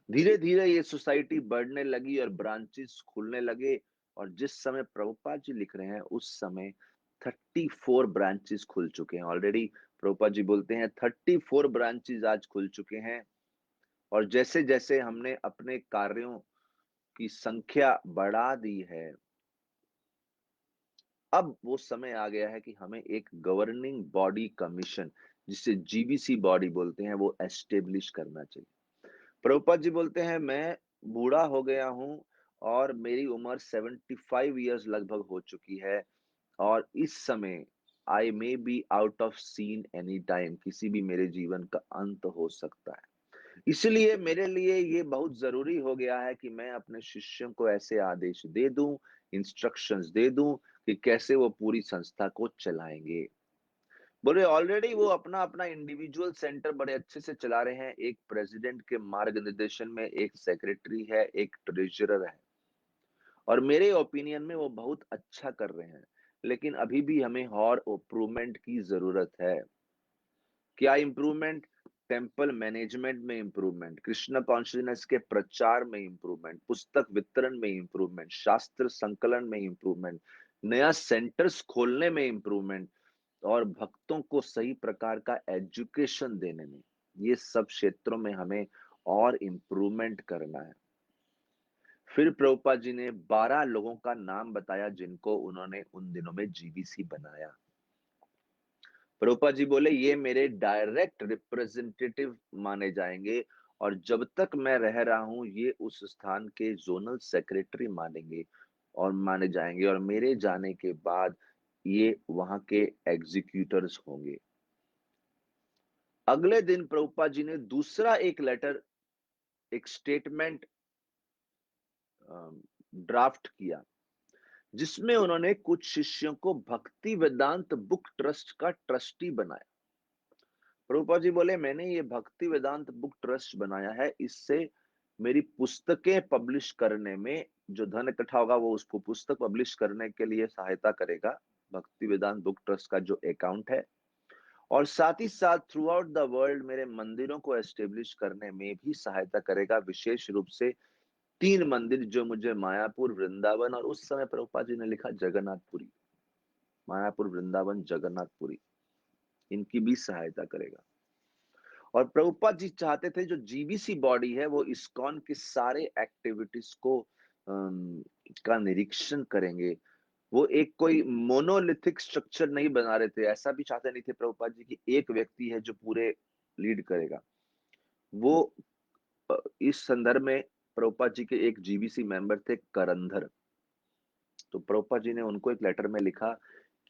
धीरे धीरे ये सोसाइटी बढ़ने लगी और ब्रांचेस खुलने लगे, और जिस समय प्रभुपाद जी लिख रहे हैं उस समय 34 ब्रांचेस खुल चुके हैं ऑलरेडी। प्रभुपाद जी बोलते हैं 34 ब्रांचेस आज खुल चुके हैं। और जैसे जैसे हमने अपने कार्यों की संख्या बढ़ा दी है, अब वो समय आ गया है कि हमें एक गवर्निंग बॉडी कमीशन, जिसे जीबीसी बॉडी बोलते हैं, वो एस्टेब्लिश करना चाहिए। प्रभुपाद जी बोलते हैं मैं बूढ़ा हो गया हूं और मेरी उम्र 75 ईयर्स लगभग हो चुकी है, और इस समय I may be out of scene any time, किसी भी मेरे जीवन का अंत हो सकता है। इसलिए मेरे लिए ये बहुत जरूरी हो गया है कि मैं अपने शिष्यों को ऐसे आदेश दे दूं, इंस्ट्रक्शंस दे दूं कि कैसे वो पूरी संस्था को चलाएंगे। बोले ऑलरेडी वो अपना अपना इंडिविजुअल सेंटर बड़े अच्छे से चला रहे हैं, एक प्रेसिडेंट के मार्गनिर्देशन में एक सेक्रेटरी है, एक ट्रेजरर है, और मेरे ओपिनियन में वो बहुत अच्छा कर रहे हैं। लेकिन अभी भी हमें और इम्प्रूवमेंट की जरूरत है। क्या इम्प्रूवमेंट? टेम्पल मैनेजमेंट में इम्प्रूवमेंट, कृष्ण कॉन्शियसनेस के प्रचार में इम्प्रूवमेंट, पुस्तक वितरण में इम्प्रूवमेंट, शास्त्र संकलन में इम्प्रूवमेंट, नया सेंटर्स खोलने में इम्प्रूवमेंट, और भक्तों को सही प्रकार का एजुकेशन देने में, ये सब क्षेत्रों में हमें और इम्प्रूवमेंट करना है। फिर प्रभुपाद जी ने 12 लोगों का नाम बताया जिनको उन्होंने उन दिनों में जीबीसी बनाया। प्रभुपाद जी बोले ये मेरे डायरेक्ट रिप्रेजेंटेटिव माने जाएंगे, और जब तक मैं रह रहा हूं ये उस स्थान के जोनल सेक्रेटरी मानेंगे और माने जाएंगे, और मेरे जाने के बाद ये वहां के एग्जीक्यूटर्स होंगे। अगले दिन प्रभुपाद जी ने दूसरा एक लेटर, एक स्टेटमेंट ड्राफ्ट किया, जिसमें उन्होंने कुछ शिष्यों को भक्ति वेदांत बुक ट्रस्ट का ट्रस्टी बनाया। प्रभुपाद जी बोले मैंने ये भक्ति वेदांत बुक ट्रस्ट बनाया है, इससे मेरी पुस्तकें पब्लिश करने में जो धन इकट्ठा होगा वो उसको पुस्तक पब्लिश करने के लिए सहायता करेगा, भक्ति वेदांत बुक ट्रस्ट का जो अकाउंट है। और साथ ही साथ थ्रू आउट द वर्ल्ड मेरे मंदिरों को एस्टेब्लिश करने में भी सहायता करेगा, विशेष रूप से 3 मंदिर जो मुझे मायापुर, वृंदावन, और उस समय प्रभुपाद जी ने लिखा जगन्नाथपुरी, मायापुर, वृंदावन, जगन्नाथपुरी, इनकी भी सहायता करेगा। और प्रभुपाद जी चाहते थे जो जीबीसी बॉडी है वो इस्कॉन के सारे एक्टिविटीज को का निरीक्षण करेंगे, वो एक कोई मोनोलिथिक स्ट्रक्चर नहीं बना रहे थे, ऐसा भी चाहते नहीं थे प्रभुपाद जी कि एक व्यक्ति है जो पूरे लीड करेगा। वो इस संदर्भ में प्रभुपाद जी के एक जीबीसी मेंबर थे करंधर। तो प्रभुपाद जी ने उनको एक लेटर में लिखा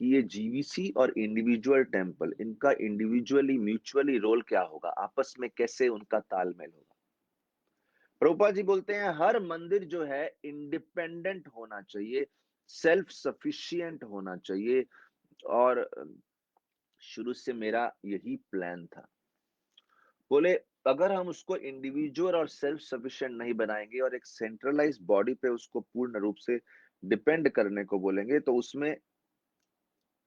कि ये जीवीसी और इंडिविजुअल टेम्पल, इनका इंडिविजुअली म्यूचुअली रोल क्या होगा, आपस में कैसे उनका तालमेल होगा। प्रभुपाद जी बोलते हैं हर मंदिर जो है इंडिपेंडेंट होना चाहिए, सेल्फ सफिशिएंट होना चाहिए। और शुरू से मेरा यही प्लान था। बोले अगर हम उसको इंडिविजुअल और सेल्फ सफिशिएंट नहीं बनाएंगे और एक सेंट्रलाइज्ड बॉडी पे उसको पूर्ण रूप से डिपेंड करने को बोलेंगे, तो उसमें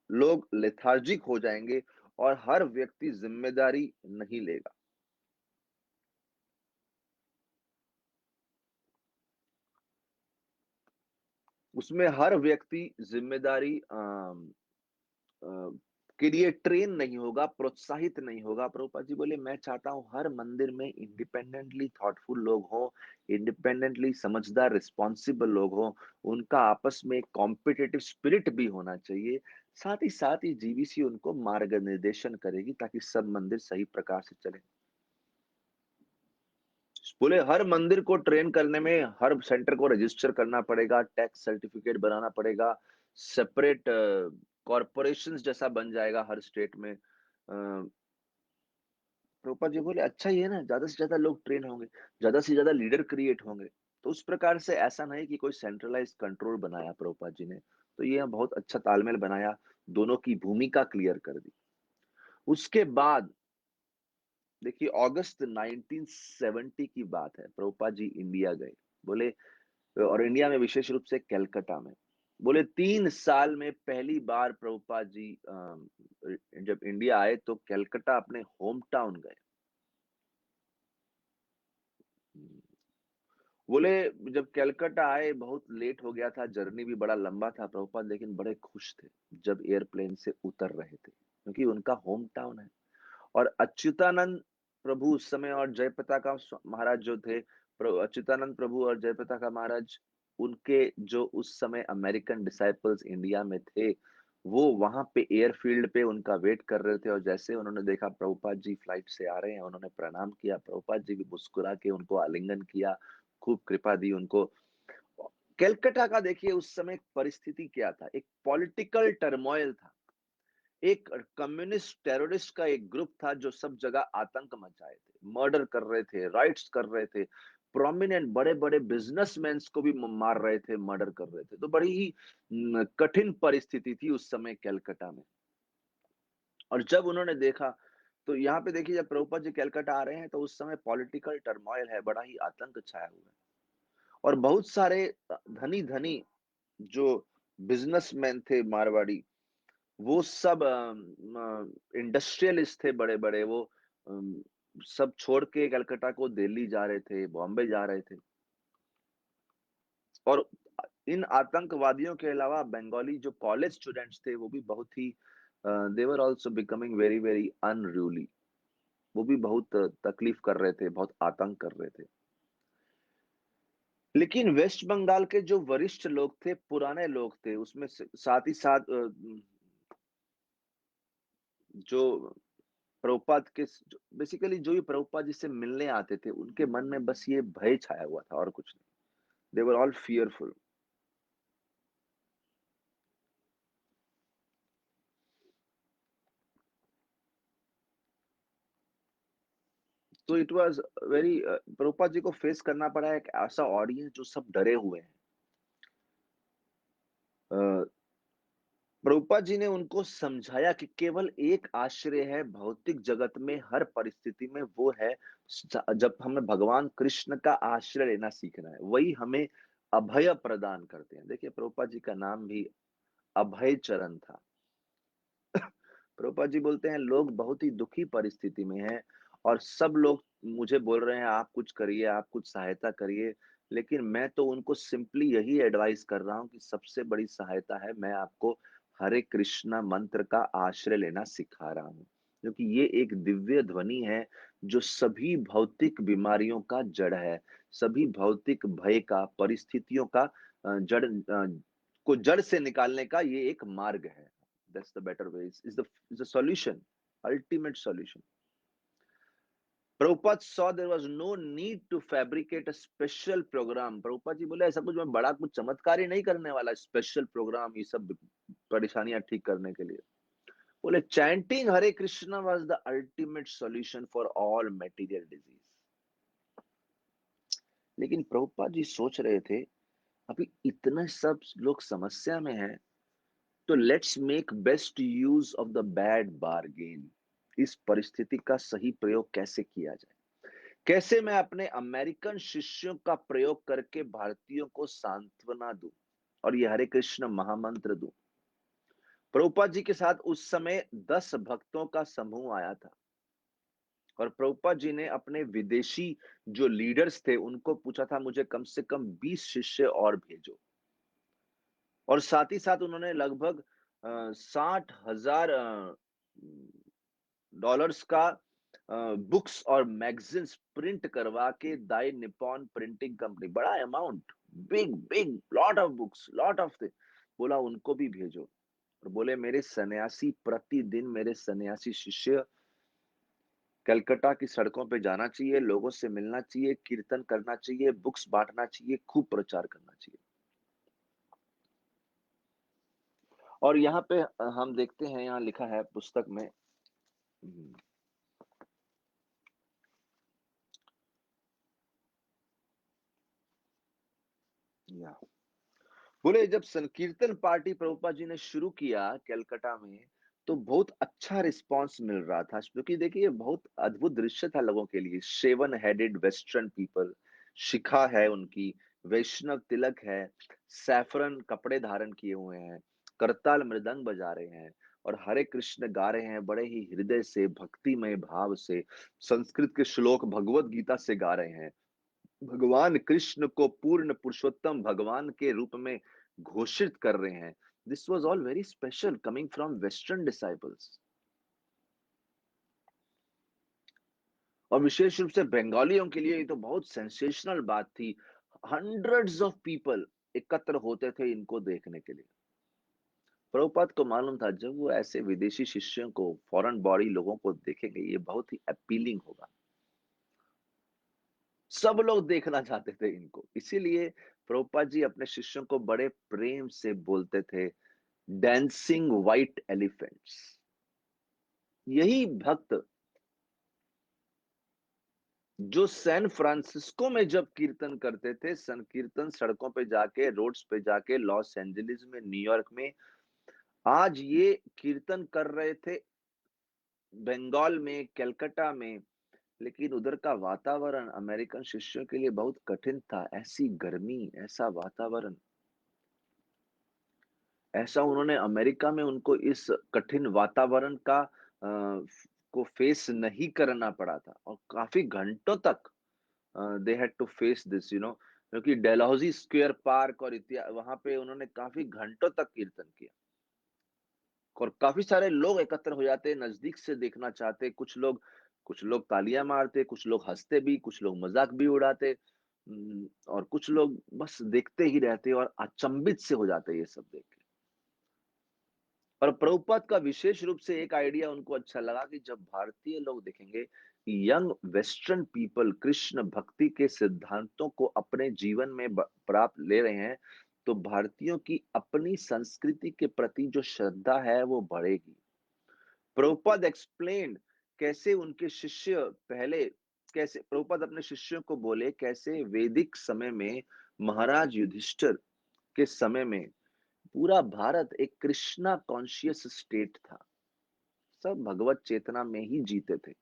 लोग लेथार्जिक हो जाएंगे और हर व्यक्ति जिम्मेदारी नहीं लेगा। उसमें हर व्यक्ति जिम्मेदारी के लिए ट्रेन नहीं होगा, प्रोत्साहित नहीं होगा। प्रभुपाद जी बोले मैं चाहता हूं हर मंदिर में इंडिपेंडेंटली थॉटफुल लोग हों, इंडिपेंडेंटली समझदार रिस्पॉन्सिबल लोग हों, उनका आपस में एक कॉम्पिटिटिव स्पिरिट भी होना चाहिए। साथ ही जीबीसी उनको मार्गनिर्देशन करेगी ताकि सब मंदिर सही प्रकार से चले। बोले हर मंदिर को ट्रेन करने में हर सेंटर को रजिस्टर करना पड़ेगा, टैक्स सर्टिफिकेट बनाना पड़ेगा, सेपरेट कॉरपोरेशंस जैसा बन जाएगा हर स्टेट में। प्रभुपाद जी बोले अच्छा ही है ना, ज्यादा से ज्यादा लोग ट्रेन होंगे, ज्यादा से ज्यादा लीडर क्रिएट होंगे। तो उस प्रकार से ऐसा नहीं कि कोई सेंट्रलाइज कंट्रोल बनाया प्रभुपाद जी ने, तो ये बहुत अच्छा तालमेल बनाया, दोनों की भूमिका क्लियर कर दी। उसके बाद देखिए अगस्त 1970 की बात है, प्रभुपाद जी इंडिया गए। बोले और इंडिया में विशेष रूप से कलकत्ता में। बोले 3 साल में पहली बार प्रभुपाद जी जब इंडिया आए तो कलकत्ता अपने होम टाउन गए। बोले जब कलकत्ता आए बहुत लेट हो गया था, जर्नी भी बड़ा लंबा था प्रभुपाद, लेकिन बड़े खुश थे जब एयरप्लेन से उतर रहे थे क्योंकि उनका होम टाउन है। और अच्युतानंद प्रभु उस समय और जयप्रताका महाराज जो थे, अच्युतानंद प्रभु और जयप्रताका महाराज, उनके जो उस समय अमेरिकन डिसाइपल्स इंडिया में थे, वो वहां पे एयरफील्ड पे उनका वेट कर रहे थे। और जैसे उन्होंने देखा प्रभुपाद जी फ्लाइट से आ रहे हैं, उन्होंने प्रणाम किया, प्रभुपाद जी भी मुस्कुरा के उनको आलिंगन किया, खूब कृपा दी उनको। कलकत्ता का देखिए उस समय परिस्थिति क्या था, एक पॉलिटिकल टर्मोइल था, एक कम्युनिस्ट टेररिस्ट का एक ग्रुप था जो सब जगह आतंक मचाए थे, मर्डर कर रहे थे, राइट्स कर रहे थे, प्रोमिनेंट बड़े बड़े बिजनेसमैन को भी मार रहे थे, मर्डर कर रहे थे। तो बड़ी ही कठिन परिस्थिति थी उस समय कलकत्ता में। और जब उन्होंने देखा, तो यहाँ पे देखिए जब प्रभुपाद जी कलकत्ता आ रहे हैं तो उस समय पॉलिटिकल टर्मोइल है, बड़ा ही आतंक छाया हुआ है। और बहुत सारे धनी धनी जो बिजनेसमैन थे मारवाड़ी, वो सब इंडस्ट्रियलिस्ट थे बड़े बड़े, वो अम, सब छोड़ के कलकत्ता को दिल्ली जा रहे थे, बॉम्बे जा रहे थे। और इन आतंकवादियों के अलावा बंगाली जो कॉलेज स्टूडेंट्स थे वो भी बहुत ही they were also becoming very very unruly. वो भी बहुत तकलीफ कर रहे थे, बहुत आतंक कर रहे थे। लेकिन वेस्ट बंगाल के जो वरिष्ठ लोग थे, पुराने लोग थे, उसमें साथ ही साथ जो प्रभुपाद के बेसिकली जो भी प्रभुपाद जी से मिलने आते थे, उनके मन में बस ये भय छाया हुआ था और कुछ नहीं। दे वर ऑल फियरफुल। तो it was very Prabhupada ji को फेस करना पड़ा एक ऐसा ऑडियंस जो सब डरे हुए हैं। अ, प्रभुपाद जी ने उनको समझाया कि केवल एक आश्रय है भौतिक जगत में हर परिस्थिति में, वो है जब हमें भगवान कृष्ण का आश्रय लेना सीखना है, वही हमें अभय प्रदान करते हैं। देखिए प्रभुपाद जी का नाम भी अभय चरण था। प्रभुपाद जी बोलते हैं लोग बहुत ही दुखी परिस्थिति में हैं और सब लोग मुझे बोल रहे हैं आप कुछ करिए, आप कुछ सहायता करिए। लेकिन मैं तो उनको सिंपली यही एडवाइस कर रहा हूँ कि सबसे बड़ी सहायता है मैं आपको हरे कृष्णा मंत्र का आश्रय लेना सिखा रहा हूँ, क्योंकि ये एक दिव्य ध्वनि है जो सभी भौतिक बीमारियों का जड़ है, सभी भौतिक भय का, परिस्थितियों का जड़ को जड़ से निकालने का ये एक मार्ग है. That's the better way. Is the solution, ultimate solution. Prabhupada saw there was no need to fabricate a special program. Prabhupada ji बोले ऐसा कुछ मैं बड़ा कुछ चमत्कार ही नहीं करने वाला, स्पेशल प्रोग्राम ये सब परेशानियां ठीक करने के लिए. बोले chanting Hare Krishna was the ultimate solution for all material disease. लेकिन प्रभुपाद जी सोच रहे थे अभी इतने सब लोग समस्या में हैं, तो let's make best use of the bad bargain. इस परिस्थिति का सही प्रयोग कैसे किया जाए, कैसे मैं अपने अमेरिकन शिष्यों का प्रयोग करके भारतीयों को सांत्वना दूं और ये हरे कृष्ण महामंत्र दूं. प्रभुपाद जी के साथ उस समय 10 भक्तों का समूह आया था और प्रभुपाद जी ने अपने विदेशी जो लीडर्स थे उनको पूछा था मुझे कम से कम 20 शिष्य और भेजो. और साथ ही साथ उन्होंने लगभग 60,000 डॉलर्स का बुक्स और मैगजीन्स प्रिंट करवा के दाई निपॉन प्रिंटिंग कंपनी, बड़ा amount, big big lot of books, lot of थे, बोला उनको भी भेजो. और बोले मेरे सन्यासी प्रतिदिन, मेरे सन्यासी शिष्य कलकत्ता की सड़कों पे जाना चाहिए, लोगों से मिलना चाहिए, कीर्तन करना चाहिए, बुक्स बांटना चाहिए, खूब प्रचार करना चाहिए. और यहाँ पे हम देखते हैं, यहाँ लिखा है पुस्तक में, या बोले जब संकीर्तन पार्टी प्रभुपाद जी ने शुरू किया कलकत्ता में, तो बहुत अच्छा रिस्पांस मिल रहा था, क्योंकि देखिए बहुत अद्भुत दृश्य था लोगों के लिए. 7 हेडेड वेस्टर्न पीपल, शिखा है उनकी, वैष्णव तिलक है, सैफरन कपड़े धारण किए हुए हैं, करताल मृदंग बजा रहे हैं और हरे कृष्ण गा रहे हैं बड़े ही हृदय से, भक्तिमय भाव से, संस्कृत के श्लोक भगवत गीता से गा रहे हैं, भगवान कृष्ण को पूर्ण पुरुषोत्तम भगवान के रूप में घोषित कर रहे हैं. This was all very special coming from western disciples. और विशेष रूप से बंगालियों के लिए ये तो बहुत सेंसेशनल बात थी. हंड्रेड्स ऑफ पीपल एकत्र होते थे इनको देखने के लिए. प्रभुपाद को मालूम था जब वो ऐसे विदेशी शिष्यों को, फॉरेन बॉडी लोगों को देखेंगे, ये बहुत ही अपीलिंग होगा, सब लोग देखना चाहते थे इनको. इसीलिए प्रभुपाद जी अपने शिष्यों को बड़े प्रेम से बोलते थे डांसिंग व्हाइट एलिफेंट्स. यही भक्त जो सैन फ्रांसिस्को में जब कीर्तन करते थे, संकीर्तन सड़कों पे जाके, रोड्स पे जाके, लॉस एंजलिस में, न्यूयॉर्क में, आज ये कीर्तन कर रहे थे बंगाल में, कलकत्ता में. लेकिन उधर का वातावरण अमेरिकन शिष्यों के लिए बहुत कठिन था. ऐसी गर्मी, ऐसा वातावरण, ऐसा उन्होंने अमेरिका में, उनको इस कठिन वातावरण का को फेस नहीं करना पड़ा था और काफी घंटों तक they had to face this, क्योंकि डेलहौजी स्क्वायर पार्क और वहां पे उन्होंने काफी घंटों तक कीर्तन किया और काफी सारे लोग एकत्र हो जाते, नजदीक से देखना चाहते. कुछ लोग तालियां मारते, कुछ लोग हंसते भी, कुछ लोग मजाक भी उड़ाते, और कुछ लोग बस देखते ही रहते और अचंभित से हो जाते ये सब देख के. और प्रभुपाद का विशेष रूप से एक आइडिया उनको अच्छा लगा कि जब भारतीय लोग देखेंगे कि यंग वेस्टर्न पीपल कृष्ण भक्ति के सिद्धांतों को अपने जीवन में प्राप्त ले रहे हैं, तो भारतीयों की अपनी संस्कृति के प्रति जो श्रद्धा है वो बढ़ेगी. प्रभुपाद एक्सप्लेन्ड कैसे उनके शिष्य पहले, कैसे प्रभुपाद अपने शिष्यों को बोले कैसे वैदिक समय में, महाराज युधिष्ठिर के समय में, पूरा भारत एक कृष्णा कॉन्शियस स्टेट था, सब भगवत चेतना में ही जीते थे.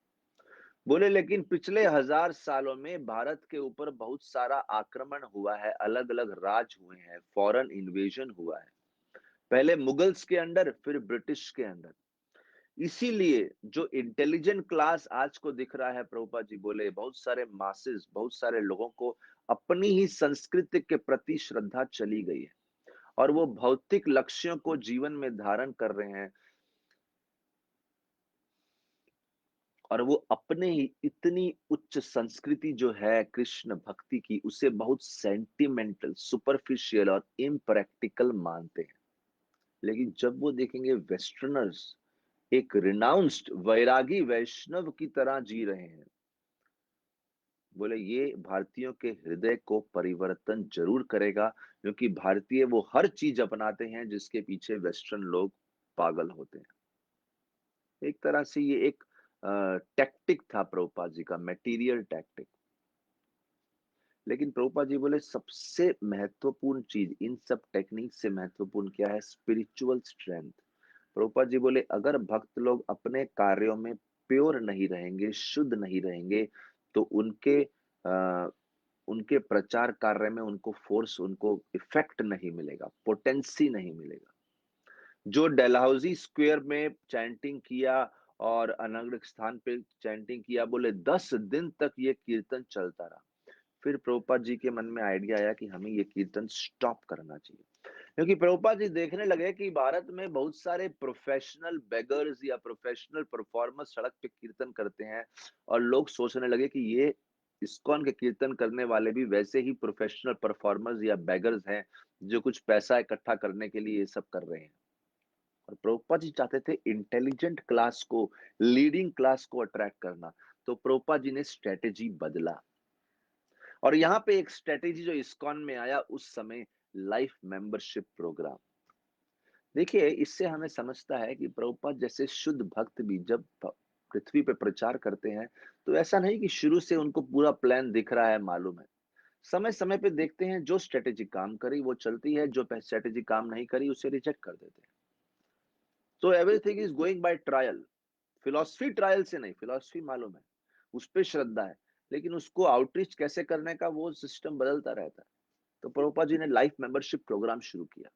बोले लेकिन पिछले 1000 सालों में भारत के ऊपर बहुत सारा आक्रमण हुआ है, अलग अलग राज हुए हैं, फॉरेन इन्वेजन हुआ है, पहले मुगल्स के अंडर, फिर ब्रिटिश के अंडर. इसीलिए जो इंटेलिजेंट क्लास आज को दिख रहा है, प्रभुपाद जी बोले बहुत सारे मासेस, बहुत सारे लोगों को अपनी ही संस्कृति के प्रति श्रद्धा चली गई है और वो भौतिक लक्ष्यों को जीवन में धारण कर रहे हैं. और वो अपने ही इतनी उच्च संस्कृति जो है कृष्ण भक्ति की, उसे बहुत सेंटिमेंटल, सुपरफिशियल और इम्प्रैक्टिकल मानते हैं। लेकिन जब वो देखेंगे वेस्टर्नर्स एक रिनाउंस्ड वैरागी वैष्णव की तरह जी रहे हैं, बोले ये भारतीयों के हृदय को परिवर्तन जरूर करेगा, क्योंकि भारतीय वो हर चीज अपनाते हैं जिसके पीछे वेस्टर्न लोग पागल होते हैं। एक तरह से ये एक टैक्टिक था प्रभुपाद जी का, मटेरियल टैक्टिक। लेकिन प्रभुपाद जी बोले सबसे महत्वपूर्ण चीज इन सब टेक्निक से महत्वपूर्ण क्या है? Spiritual strength. प्रभुपाद जी बोले अगर भक्त लोग अपने कार्यों में प्योर नहीं रहेंगे, शुद्ध नहीं रहेंगे, तो उनके प्रचार कार्य में उनको फोर्स, उनको इफेक्ट नहीं मिलेगा, पोटेंसी नहीं मिलेगा। जो डलहौजी स्क्वायर में चैंटिंग किया और अलग स्थान पे चैंटिंग किया, बोले 10 दिन तक ये कीर्तन चलता रहा। फिर प्रभुपाद जी के मन में आइडिया आया कि हमें ये कीर्तन स्टॉप करना चाहिए, क्योंकि प्रभुपाद जी देखने लगे कि भारत में बहुत सारे प्रोफेशनल बेगर्स या प्रोफेशनल परफॉर्मर्स सड़क पे कीर्तन करते हैं, और लोग सोचने लगे कि ये इस्कॉन के कीर्तन करने वाले भी वैसे ही प्रोफेशनल परफॉर्मर्स या बेगर्स हैं, जो कुछ पैसा इकट्ठा करने के लिए ये सब कर रहे हैं। और प्रभुपाद जी चाहते थे इंटेलिजेंट क्लास को, लीडिंग क्लास को अट्रैक्ट करना। तो प्रभुपाद जी ने स्ट्रेटेजी बदला, और यहाँ पे एक स्ट्रेटेजी जो इस्कॉन में आया उस समय, लाइफ मेंबरशिप प्रोग्राम। देखिए इससे हमें समझता है कि प्रभुपाद जैसे शुद्ध भक्त भी जब पृथ्वी पे प्रचार करते हैं, तो ऐसा नहीं कि शुरू से उनको पूरा प्लान दिख रहा है, मालूम है। समय समय पे देखते हैं जो स्ट्रेटेजी काम करी वो चलती है, जो स्ट्रेटेजी काम नहीं करी उसे रिजेक्ट कर देते हैं। तो everything is going by trial. Philosophy trial से नहीं, फिलॉसफी मालूम है, उस पर श्रद्धा है, लेकिन उसको आउटरीच कैसे करने का वो सिस्टम बदलता रहता है। तो प्रभुपाद जी ने लाइफ मेंबरशिप प्रोग्राम शुरू किया,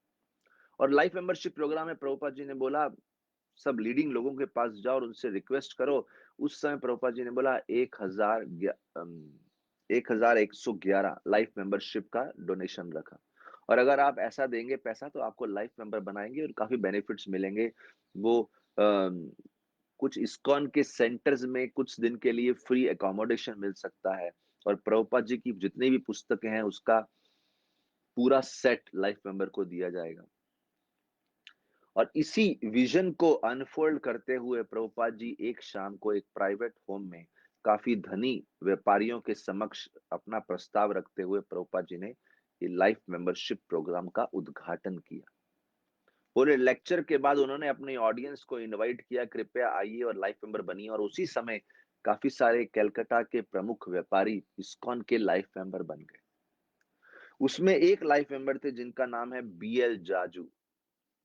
और लाइफ मेंबरशिप प्रोग्राम में प्रभुपाद जी ने बोला सब लीडिंग लोगों के पास जाओ और उनसे रिक्वेस्ट करो। उस समय प्रभुपाद जी ने बोला 1111 लाइफ मेंबरशिप का डोनेशन रखा, और अगर आप ऐसा देंगे पैसा तो आपको लाइफ मेंबर बनाएंगे और काफी बेनिफिट्स मिलेंगे। वो अम, कुछ इस्कॉन के सेंटर्स में कुछ दिन के लिए फ्री एकोमोडेशन मिल सकता है, और प्रभुपाद जी की जितनी भी पुस्तकें हैं उसका पूरा सेट लाइफ मेंबर को दिया जाएगा। और इसी विजन को अनफोल्ड करते हुए प्रभुपाद जी एक शाम को एक प्राइवेट होम में काफी धनी व्यापारियों के समक्ष अपना प्रस्ताव रखते हुए प्रभुपाद जी ने ये लाइफ मेंबरशिप प्रोग्राम का उद्घाटन किया। पूरे लेक्चर के बाद उन्होंने अपनी ऑडियंस को इनवाइट किया, कृपया आइए और लाइफ मेंबर बनिए, और उसी समय काफी सारे कलकत्ता के प्रमुख व्यापारी इस्कॉन के लाइफ मेंबर बन गए। उसमें एक लाइफ मेंबर थे जिनका नाम है बीएल जाजू।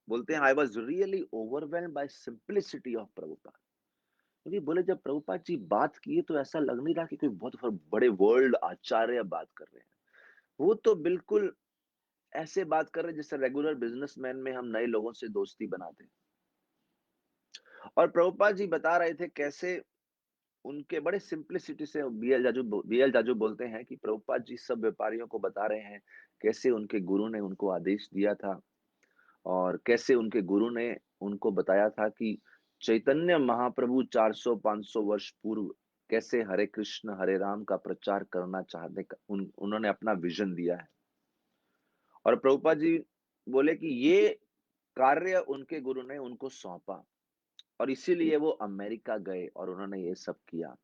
बोलते हैं I was really overwhelmed by simplicity of Prabhupada. क्योंकि बोले जब प्रभुपाद जी बात किए तो ऐसा लग नहीं रहा कि कोई बहुत बड़े वर्ल्ड आचार्य बात कर रहे हैं। वो तो बिल्कुल ऐसे बात कर रहे हैं जैसे रेगुलर बिजनेसमैन में हम नए लोगों से दोस्ती बनाते हैं। और प्रभुपाद जी बता रहे थे कैसे उनके बड़े सिंप्लिसिटी से, बीएल जाजू बोलते हैं कि प्रभुपाद जी सब व्यापारियों को बता रहे हैं कैसे उनके गुरु ने उनको आदेश दिया था, और कैसे उनके गुरु ने उनको बताया था कि चैतन्य महाप्रभु 400-500 वर्ष पूर्व कैसे हरे कृष्ण हरे राम का प्रचार करना चाहते, उन्होंने अपना विजन दिया है। और प्रभुपाद जी बोले कि ये कार्य उनके गुरु ने उनको सौंपा, और इसीलिए वो अमेरिका गए और उन्होंने ये सब किया।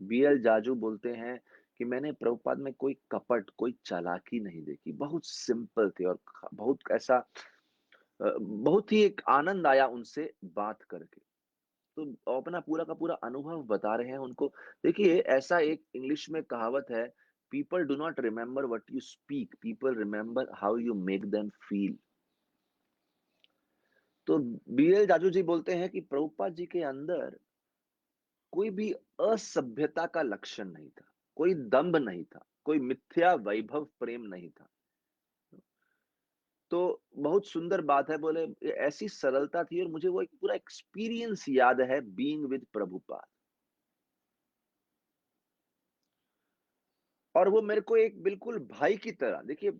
बीएल जाजू बोलते हैं कि मैंने प्रभुपाद में कोई कपट, कोई चालाकी नहीं देखी, बहुत सिंपल थे, और बहुत ऐसा बहुत ही एक आनंद आया उनसे बात करके। तो अपना पूरा का पूरा अनुभव बता रहे हैं उनको। देखिए ऐसा एक इंग्लिश में कहावत है, people do not remember what you speak, people remember how you make them feel. तो बीएल जाजू जी बोलते हैं कि प्रभुपाद जी के अंदर कोई भी असभ्यता का लक्षण नहीं था, कोई दंभ नहीं था, कोई मिथ्या वैभव प्रेम नहीं था। तो बहुत सुंदर बात है, बोले ऐसी सरलता थी, और मुझे वो एक पूरा एक्सपीरियंस याद है बीइंग विद प्रभुपाद। और वो मेरे को एक बिल्कुल भाई की तरह, देखिए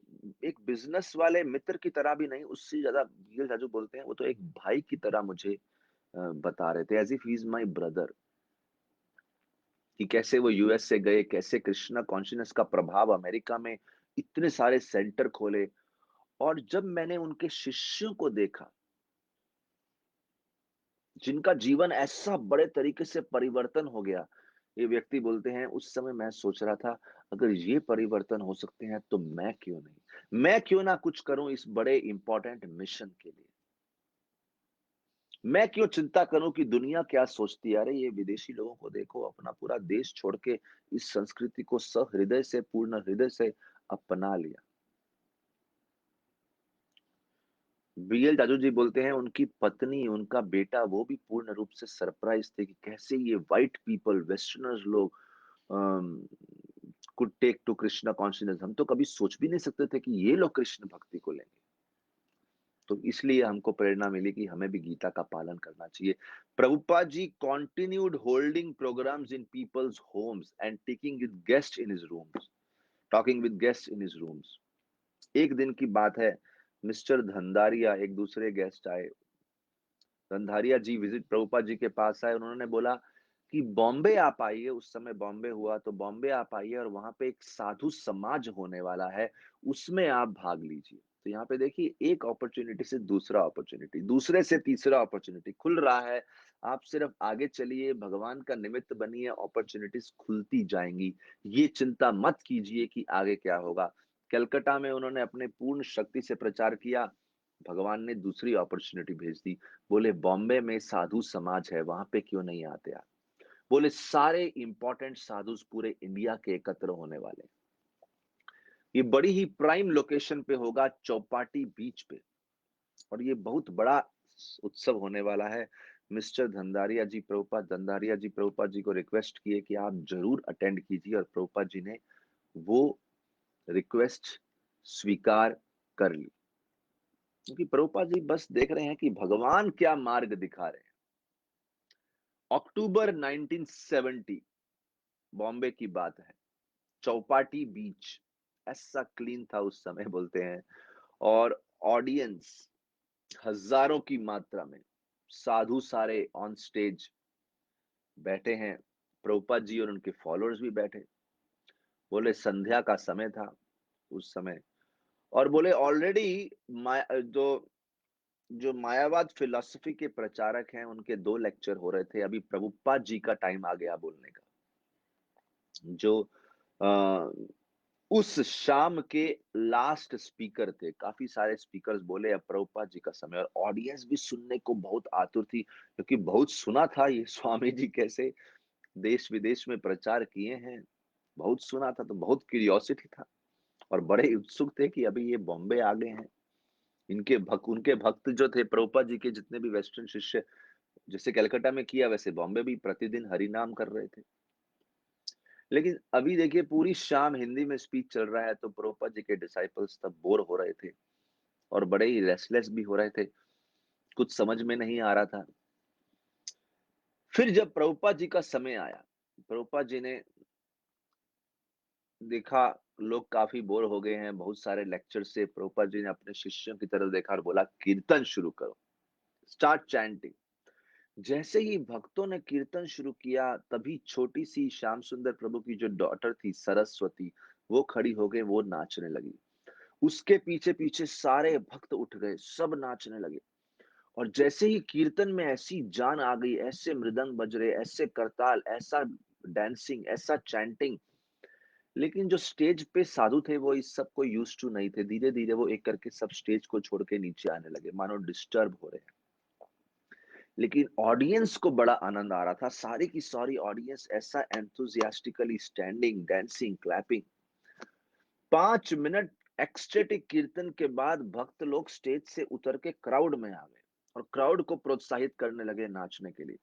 एक बिजनेस वाले मित्र की तरह भी नहीं, उससे ज्यादा बीएल जाजू बोलते हैं वो तो एक भाई की तरह मुझे बता रहे थे, as if he is my brother. कि कैसे वो यूएस से गए, कैसे कृष्णा कॉन्शियसनेस का प्रभाव अमेरिका में इतने सारे सेंटर खोले। और जब मैंने उनके शिष्यों को देखा, जिनका जीवन ऐसा बड़े तरीके से परिवर्तन हो गया, ये व्यक्ति बोलते हैं, उस समय मैं सोच रहा था, अगर ये परिवर्तन हो सकते हैं तो मैं क्यों नहीं? मैं क्यों ना कुछ करूं इस बड़े इंपॉर्टेंट मिशन के लिए? मैं क्यों चिंता करूं कि दुनिया क्या सोचती है? अरे ये विदेशी लोगों को देखो, अपना पूरा देश छोड़ के इस संस्कृति को सहृदय से, पूर्ण हृदय से अपना लिया। बीएल दादू जी बोलते हैं, उनकी पत्नी, उनका बेटा, वो भी पूर्ण रूप से सरप्राइज थे कि कैसे ये व्हाइट पीपल, वेस्टर्नर्स लोग could take to Krishna consciousness. हम तो कभी सोच भी नहीं सकते थे कि ये लोग कृष्ण भक्ति को लेंगे। तो इसलिए हमको प्रेरणा मिली कि हमें भी गीता का पालन करना चाहिए। Prabhupada ji continued holding programs in people's homes and taking with guests in his rooms, talking with guests in his rooms। एक दिन की बात है, मिस्टर धंधारिया, एक दूसरे गेस्ट आए। धंधारिया जी विजिट प्रभुपाद जी के पास आए। उन्होंने बोला कि बॉम्बे आप आइए, उस समय बॉम्बे हुआ, तो बॉम्बे आप आइए और वहां पे एक साधु समाज होने वाला है, उसमें आप भाग लीजिए। तो यहाँ पे देखिए, एक अपॉर्चुनिटी से दूसरा अपॉर्चुनिटी, दूसरे से तीसरा अपॉर्चुनिटी खुल रहा है। आप सिर्फ आगे चलिए, भगवान का निमित्त बनिए, अपॉर्चुनिटीज खुलती जाएंगी। ये चिंता मत कीजिए कि आगे क्या होगा। कलकत्ता में उन्होंने अपने पूर्ण शक्ति से प्रचार किया, भगवान ने दूसरी अपॉर्चुनिटी भेज दी। बोले बॉम्बे में साधु समाज है, वहां पे क्यों नहीं आते आप? बोले सारे इंपॉर्टेंट साधु पूरे इंडिया के एकत्र होने वाले। ये बड़ी ही प्राइम लोकेशन पे होगा, चौपाटी बीच पे। और ये बहुत बड़ा उत्सव होने वाला है। मिस्टर धंधारिया जी, प्रभुपाद धंधारिया जी, प्रभुपाद जी को रिक्वेस्ट किए कि आप जरूर अटेंड कीजिए, और प्रभुपाद जी ने वो रिक्वेस्ट स्वीकार कर ली। क्योंकि प्रभुपाद जी बस देख रहे हैं कि भगवान क्या मार्ग दिखा रहे हैं। अक्टूबर 1970, बॉम्बे की बात है। चौपाटी बीच ऐसा क्लीन था उस समय, बोलते हैं। और ऑडियंस हजारों की मात्रा में, साधु सारे ऑन स्टेज बैठे हैं, प्रभुपाद जी और उनके फॉलोअर्स भी बैठे। बोले संध्या का समय था उस समय। और बोले ऑलरेडी जो जो मायावाद फिलॉसफी के प्रचारक हैं, उनके दो लेक्चर हो रहे थे। अभी प्रभुपाद जी का टाइम आ गया बोलने का। जो आ, उस शाम के लास्ट स्पीकर थे। काफी सारे स्पीकर्स बोले, अब प्रभुपाद जी का समय। और ऑडियंस भी सुनने को बहुत आतुर थी, क्योंकि बहुत सुना था ये स्वामी जी कैसे देश विदेश में प्रचार किए हैं, बहुत सुना था, तो बहुत क्यूरियोसिटी था। और बड़े उत्सुक थे कि अभी ये बॉम्बे आ गए हैं। उनके भक्त जो थे प्रभुपाद जी के, जितने भी वेस्टर्न शिष्य, जैसे कलकत्ता में किया वैसे बॉम्बे भी प्रतिदिन हरि नाम कर रहे थे। लेकिन अभी देखिए, पूरी शाम हिंदी में स्पीच चल रहा है, तो प्रभुपाद जी के डिसाइपल्स तब बोर हो रहे थे और बड़े ही रेस्टलेस भी हो रहे थे। कुछ समझ में नहीं आ रहा था। फिर जब प्रभुपाद जी का समय आया, प्रभुपाद जी ने देखा लोग काफी बोर हो गए हैं बहुत सारे लेक्चर से। प्रभुपाद जी ने अपने शिष्यों की तरफ देखा और बोला, कीर्तन शुरू करो, स्टार्ट चैंटिंग। जैसे ही भक्तों ने कीर्तन शुरू किया, तभी छोटी सी श्याम सुंदर प्रभु की जो डॉटर थी सरस्वती, वो खड़ी हो गई, वो नाचने लगी। उसके पीछे पीछे सारे भक्त उठ गए, सब नाचने लगे। और जैसे ही कीर्तन में ऐसी जान आ गई, ऐसे मृदंग बज रहे, ऐसे करताल, ऐसा डांसिंग, ऐसा चैंटिंग। लेकिन जो स्टेज पे साधु थे, वो इस सब को यूज टू नहीं थे। धीरे धीरे वो एक करके सब स्टेज को छोड़ के नीचे आने लगे, मानो डिस्टर्ब हो रहे हैं। लेकिन ऑडियंस को बड़ा आनंद आ रहा था। सारी की सारी ऑडियंस ऐसा enthusiastically standing, dancing, clapping. 5 minute ecstatic कीर्तन के बाद भक्त लोग स्टेज से उतर के क्राउड में आ गए और क्राउड को प्रोत्साहित करने लगे नाचने के लिए।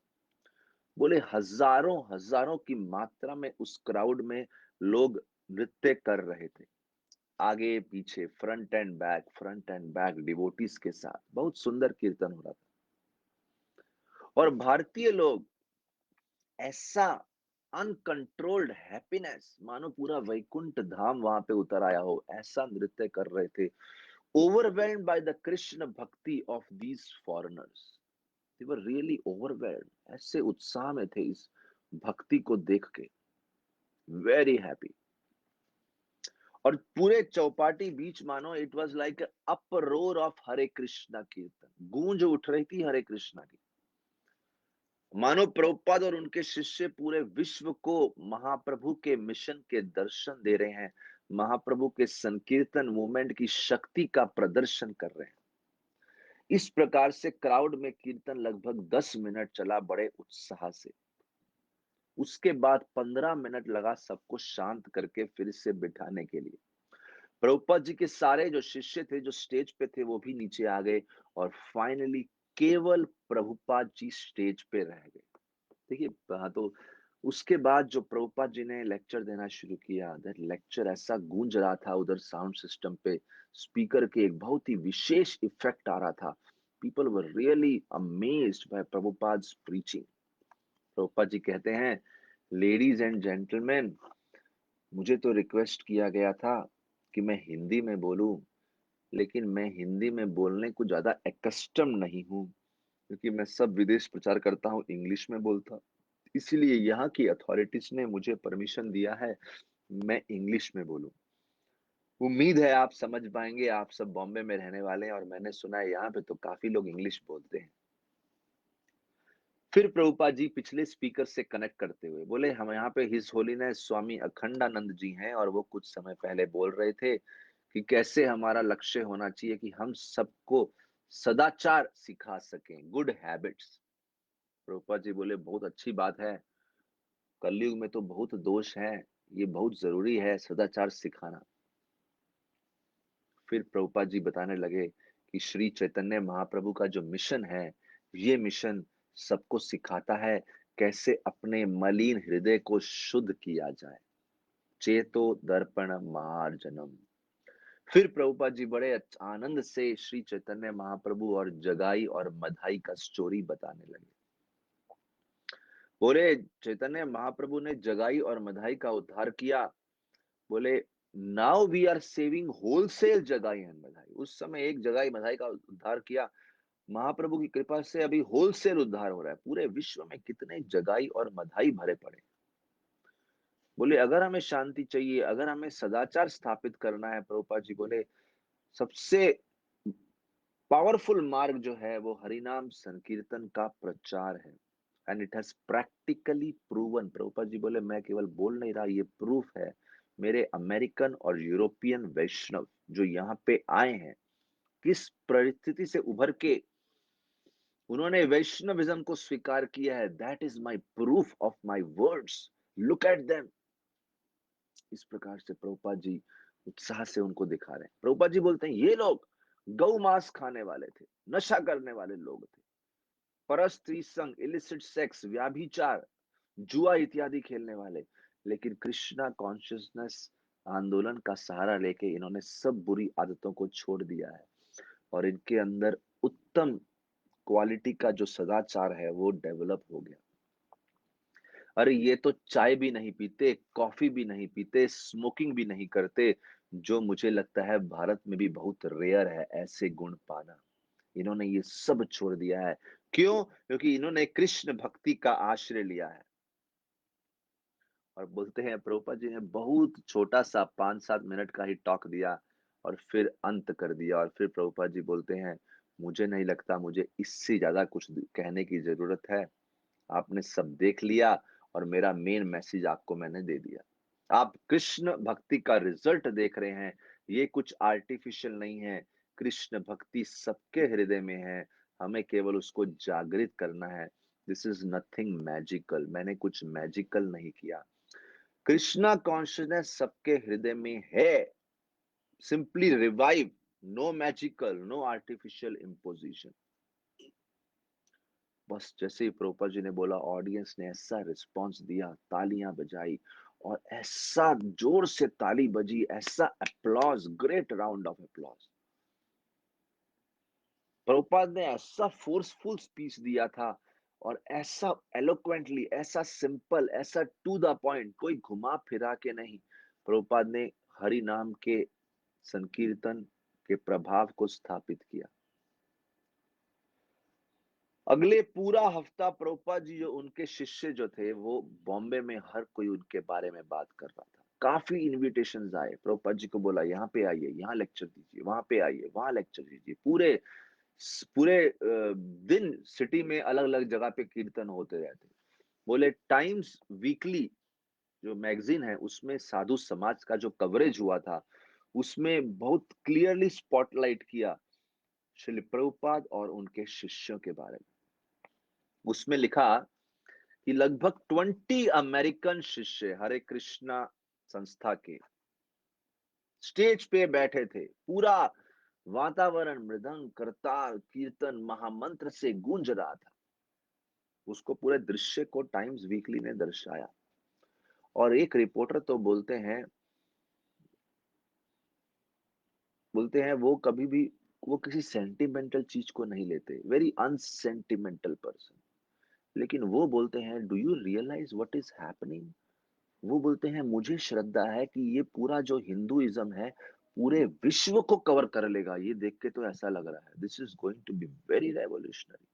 बोले हजारों हजारों की मात्रा में उस क्राउड में लोग नृत्य कर रहे थे, आगे पीछे, फ्रंट एंड बैक डिवोटीज के साथ बहुत सुंदर कीर्तन हो रहा था। और भारतीय लोग ऐसा अनकंट्रोल्ड हैप्पीनेस, मानो पूरा वैकुंठ धाम वहां पे उतर आया हो, ऐसा नृत्य कर रहे थे। ओवरवेल्ड बाय द कृष्ण भक्ति of these foreigners, they were really overwhelmed. ऐसे उत्साह में थे इस भक्ति को देख के। Very happy. और पूरे चौपाटी बीच मानो it was like अपरोर of Hare Krishna कीर्तन, गूंज उठ रही थी हरे कृष्णा की। मानो प्रभुपाद और उनके शिष्य पूरे विश्व को महाप्रभु के मिशन के दर्शन दे रहे हैं, महाप्रभु के संकीर्तन मूवमेंट की शक्ति का प्रदर्शन कर रहे हैं। इस प्रकार से क्राउड में कीर्तन लगभग 10 मिनट चला बड़े उत्साह से। उसके बाद 15 मिनट लगा सबको शांत करके फिर से बिठाने के लिए। प्रभुपाद जी के सारे जो शिष्य थे, जो स्टेज पे थे, वो भी नीचे आ गए और फाइनली केवल प्रभुपाद जी स्टेज पे रह गए। देखिए, हाँ, तो उसके बाद जो प्रभुपाद जी ने लेक्चर देना शुरू किया, दैट लेक्चर ऐसा गूंज रहा था उधर साउंड सिस्टम पे, स्पीकर के एक बहुत ही विशेष इफेक्ट आ रहा था। People were really amazed by Prabhupada's preaching. Prabhupada ji कहते हैं, लेडीज एंड जेंटलमैन, मुझे तो रिक्वेस्ट किया गया था कि मैं हिंदी में बोलूं, लेकिन मैं हिंदी में बोलने को ज्यादा एकस्टम नहीं हूं, क्योंकि मैं सब विदेश प्रचार करता हूं, इंग्लिश में बोलता। इसीलिए यहाँ की अथॉरिटीज ने मुझे परमिशन दिया है मैं इंग्लिश में बोलूं। उम्मीद है आप समझ पाएंगे, आप सब बॉम्बे में रहने वाले हैं और मैंने सुना है यहाँ पे तो काफी लोग इंग्लिश बोलते हैं। फिर प्रभुपाद जी पिछले स्पीकर से कनेक्ट करते हुए बोले, हम यहाँ पे हिज होलीनेस स्वामी अखंडानंद जी हैं और वो कुछ समय पहले बोल रहे थे कि कैसे हमारा लक्ष्य होना चाहिए कि हम सबको सदाचार सिखा सकें, गुड हैबिट्स। प्रभुपाद जी बोले, बहुत अच्छी बात है, कलयुग में तो बहुत दोष है, ये बहुत जरूरी है सदाचार सिखाना। फिर प्रभुपाद जी बताने लगे कि श्री चैतन्य महाप्रभु का जो मिशन है, ये मिशन सबको सिखाता है कैसे अपने मलिन हृदय को शुद्ध किया जाए। चेतो दर्पण मार्जनम। फिर प्रभुपाद जी बड़े आनंद से श्री चैतन्य महाप्रभु और जगाई और मधाई का स्टोरी बताने लगे। बोले, चैतन्य महाप्रभु ने जगाई और मधाई का उद्धार किया। बोले, now we are saving wholesale Jagai and Madhai. उस समय एक जगाई मधाई का उद्धार किया, महाप्रभु की कृपा से अभी होलसेल उद्धार हो रहा है। पूरे विश्व में कितने जगाई और मधाई भरे पड़े। बोले, अगर हमें शांति चाहिए, अगर हमें सदाचार स्थापित करना है, प्रभुपाद जी बोले, सबसे पावरफुल मार्ग जो है वो हरिनाम संकीर्तन का प्रचार है। And it has practically proven. Prabhupada ji बोले, मैं केवल बोल नहीं रहा, ये प्रूफ है। मेरे अमेरिकन और यूरोपियन वैष्णव जो यहाँ पे आए हैं, किस परिस्थिति से उभर के उन्होंने वैष्णविज्म को स्वीकार किया है, that is my proof of my words, look at them. इस प्रकार से प्रभुपाद जी उत्साह से उनको दिखा रहे हैं। प्रभुपाद जी बोलते हैं, ये लोग गौ मांस खाने वाले थे, नशा करने वाले लोग थे, परस्त्री संग, इलिसिट सेक्स, व्याभिचार, जुआ इत्यादि खेलने वाले। लेकिन कृष्णा कॉन्शियसनेस आंदोलन का सहारा लेके इन्होंने सब बुरी आदतों को छोड़ दिया है और इनके अंदर उत्तम क्वालिटी का जो सदाचार है वो डेवलप हो गया। अरे ये तो चाय भी नहीं पीते, कॉफी भी नहीं पीते, स्मोकिंग भी नहीं करते, जो मुझे लगता है भारत में भी बहुत रेयर है ऐसे गुण पाना। इन्होंने ये सब छोड़ दिया है। क्यों? क्योंकि इन्होंने कृष्ण भक्ति का आश्रय लिया है। और बोलते हैं, प्रभुपाद जी ने बहुत छोटा सा 5-7 मिनट का ही टॉक दिया और फिर अंत कर दिया। और फिर प्रभुपाद जी बोलते हैं, मुझे नहीं लगता मुझे इससे ज्यादा कुछ कहने की जरूरत है, आपने सब देख लिया और मेरा मेन मैसेज आपको मैंने दे दिया। आप कृष्ण भक्ति का रिजल्ट देख रहे हैं, ये कुछ आर्टिफिशियल नहीं है। कृष्ण भक्ति सबके हृदय में है, हमें केवल उसको जागृत करना है। दिस इज नथिंग मैजिकल, मैंने कुछ मैजिकल नहीं किया। कृष्णा कॉन्शियसनेस सबके हृदय में है। Simply revive, no magical, no artificial imposition. बस जैसे ही प्रोपर जी ने बोला, ऑडियंस ने ऐसा रिस्पांस दिया, तालियां बजाई और ऐसा जोर से ताली बजी, ऐसा applause, great round of applause. Prabhupada ने ऐसा फोर्सफुल स्पीच दिया था और ऐसा एलोक्वेंटली, ऐसा सिंपल, ऐसा टू द पॉइंट, कोई घुमा फिरा के नहीं। प्रभुपाद ने हरि नाम के संकीर्तन के प्रभाव को स्थापित किया। अगले पूरा हफ्ता प्रभुपाद जी जो उनके शिष्य जो थे वो बॉम्बे में हर कोई उनके बारे में बात कर रहा था। काफी इनविटेशंस आए, प्रभुपाद जी को बोला यहाँ पे आइए, यहाँ लेक्चर दीजिए, वहां पे आइए, वहां लेक्चर दीजिए। पूरे पूरे दिन सिटी में अलग अलग जगह पे कीर्तन होते रहते। बोले टाइम्स वीकली जो मैगजीन है उसमें साधु समाज का जो कवरेज हुआ था उसमें बहुत क्लियरली स्पॉटलाइट किया श्री प्रभुपाद और उनके शिष्यों के बारे में। उसमें लिखा कि लगभग 20 अमेरिकन शिष्य हरे कृष्णा संस्था के स्टेज पे बैठे थे। पूरा वातावरण मृदंग करताल कीर्तन महामंत्र से गूंज रहा था। उसको पूरे दृश्य को टाइम्स वीकली ने दर्शाया। और एक रिपोर्टर तो बोलते हैं वो कभी भी वो किसी सेंटिमेंटल चीज को नहीं लेते, वेरी अनसेंटिमेंटल पर्सन। लेकिन वो बोलते हैं do you realise what is happening. वो बोलते हैं मुझे श्रद्धा है कि ये पूरा जो हिंदुइज्म है पूरे विश्व को कवर कर लेगा। ये देख के तो ऐसा लग रहा है this is going to be very revolutionary.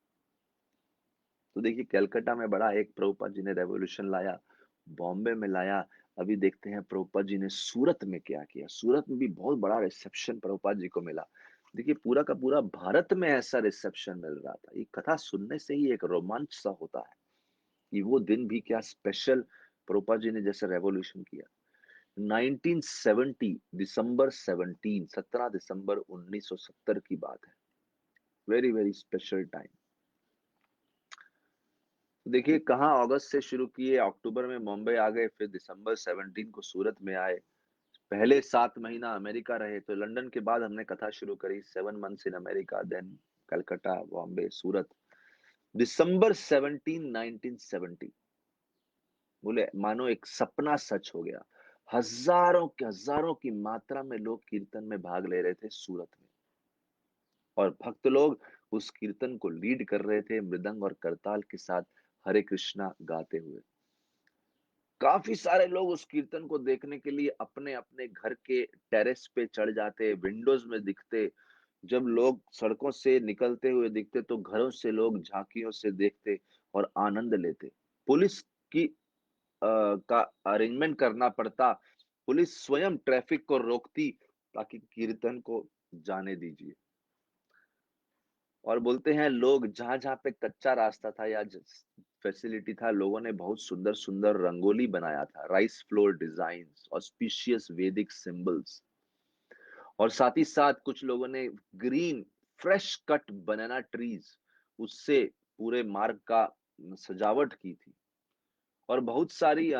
तो देखिए कलकत्ता में बड़ा एक प्रभुपाद जी ने रेवोल्यूशन लाया, बॉम्बे में लाया। अभी देखते हैं प्रभुपाद जी ने सूरत में क्या किया। सूरत में भी बहुत बड़ा रिसेप्शन प्रभुपाद जी को मिला। देखिए पूरा का पूरा भारत में ऐसा रिसेप्शन मिल रहा था। ये कथा सुनने से ही एक रोमांच सा होता है कि वो दिन भी क्या स्पेशल। प्रभुपाद जी ने जैसे रेवोल्यूशन किया 1970 दिसंबर 17 दिसंबर 1970 की बात है। Very very special time. देखिए कहाँ अगस्त से शुरू किए, अक्टूबर में मुंबई आ गए, फिर दिसंबर 17 को सूरत में आए। पहले 7 महीना अमेरिका रहे, तो लंदन के बाद हमने कथा शुरू करी 7 months in America, then Calcutta, Bombay, Surat. दिसंबर 17 1970 बोले मानो एक सपना सच हो गया। हजारों के हजारों की मात्रा में लोग कीर्तन में भाग ले रहे थे सूरत में। और भक्त लोग उस कीर्तन को लीड कर रहे थे मृदंग और करताल के साथ, हरे कृष्णा गाते हुए। काफी सारे लोग उस कीर्तन को देखने के लिए अपने अपने घर के टेरेस पे चढ़ जाते, विंडोज में दिखते। जब लोग सड़कों से निकलते हुए दिखते तो घरों से लोग झांकियों से देखते और आनंद लेते। पुलिस की का अरेंजमेंट करना पड़ता, पुलिस स्वयं ट्रैफिक को रोकती ताकि कीर्तन को जाने दीजिए। और बोलते हैं लोग जहां जहां पे कच्चा रास्ता था या फैसिलिटी था, लोगों ने बहुत सुंदर सुंदर रंगोली बनाया था, राइस फ्लोर डिजाइन्स, ऑस्पिशियस वैदिक सिंबल्स। और साथ ही साथ कुछ लोगों ने ग्रीन फ्रेश कट बनाना ट्रीज उससे पूरे मार्ग का सजावट की थी। और बहुत सारी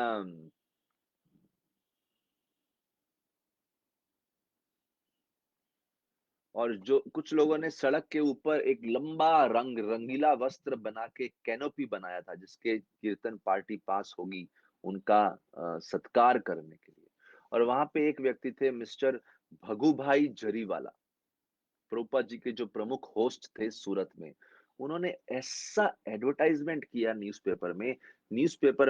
और जो कुछ लोगों ने सड़क के ऊपर एक लंबा रंगीला वस्त्र बना के कैनोपी बनाया था, जिसके कीर्तन पार्टी पास होगी उनका सत्कार करने के लिए। और वहां पे एक व्यक्ति थे मिस्टर भगुभाई जरीवाला, प्रभुपाद जी के जो प्रमुख होस्ट थे सूरत में। उन्होंने ऐसा एडवर्टाइजमेंट किया न्यूज़पेपर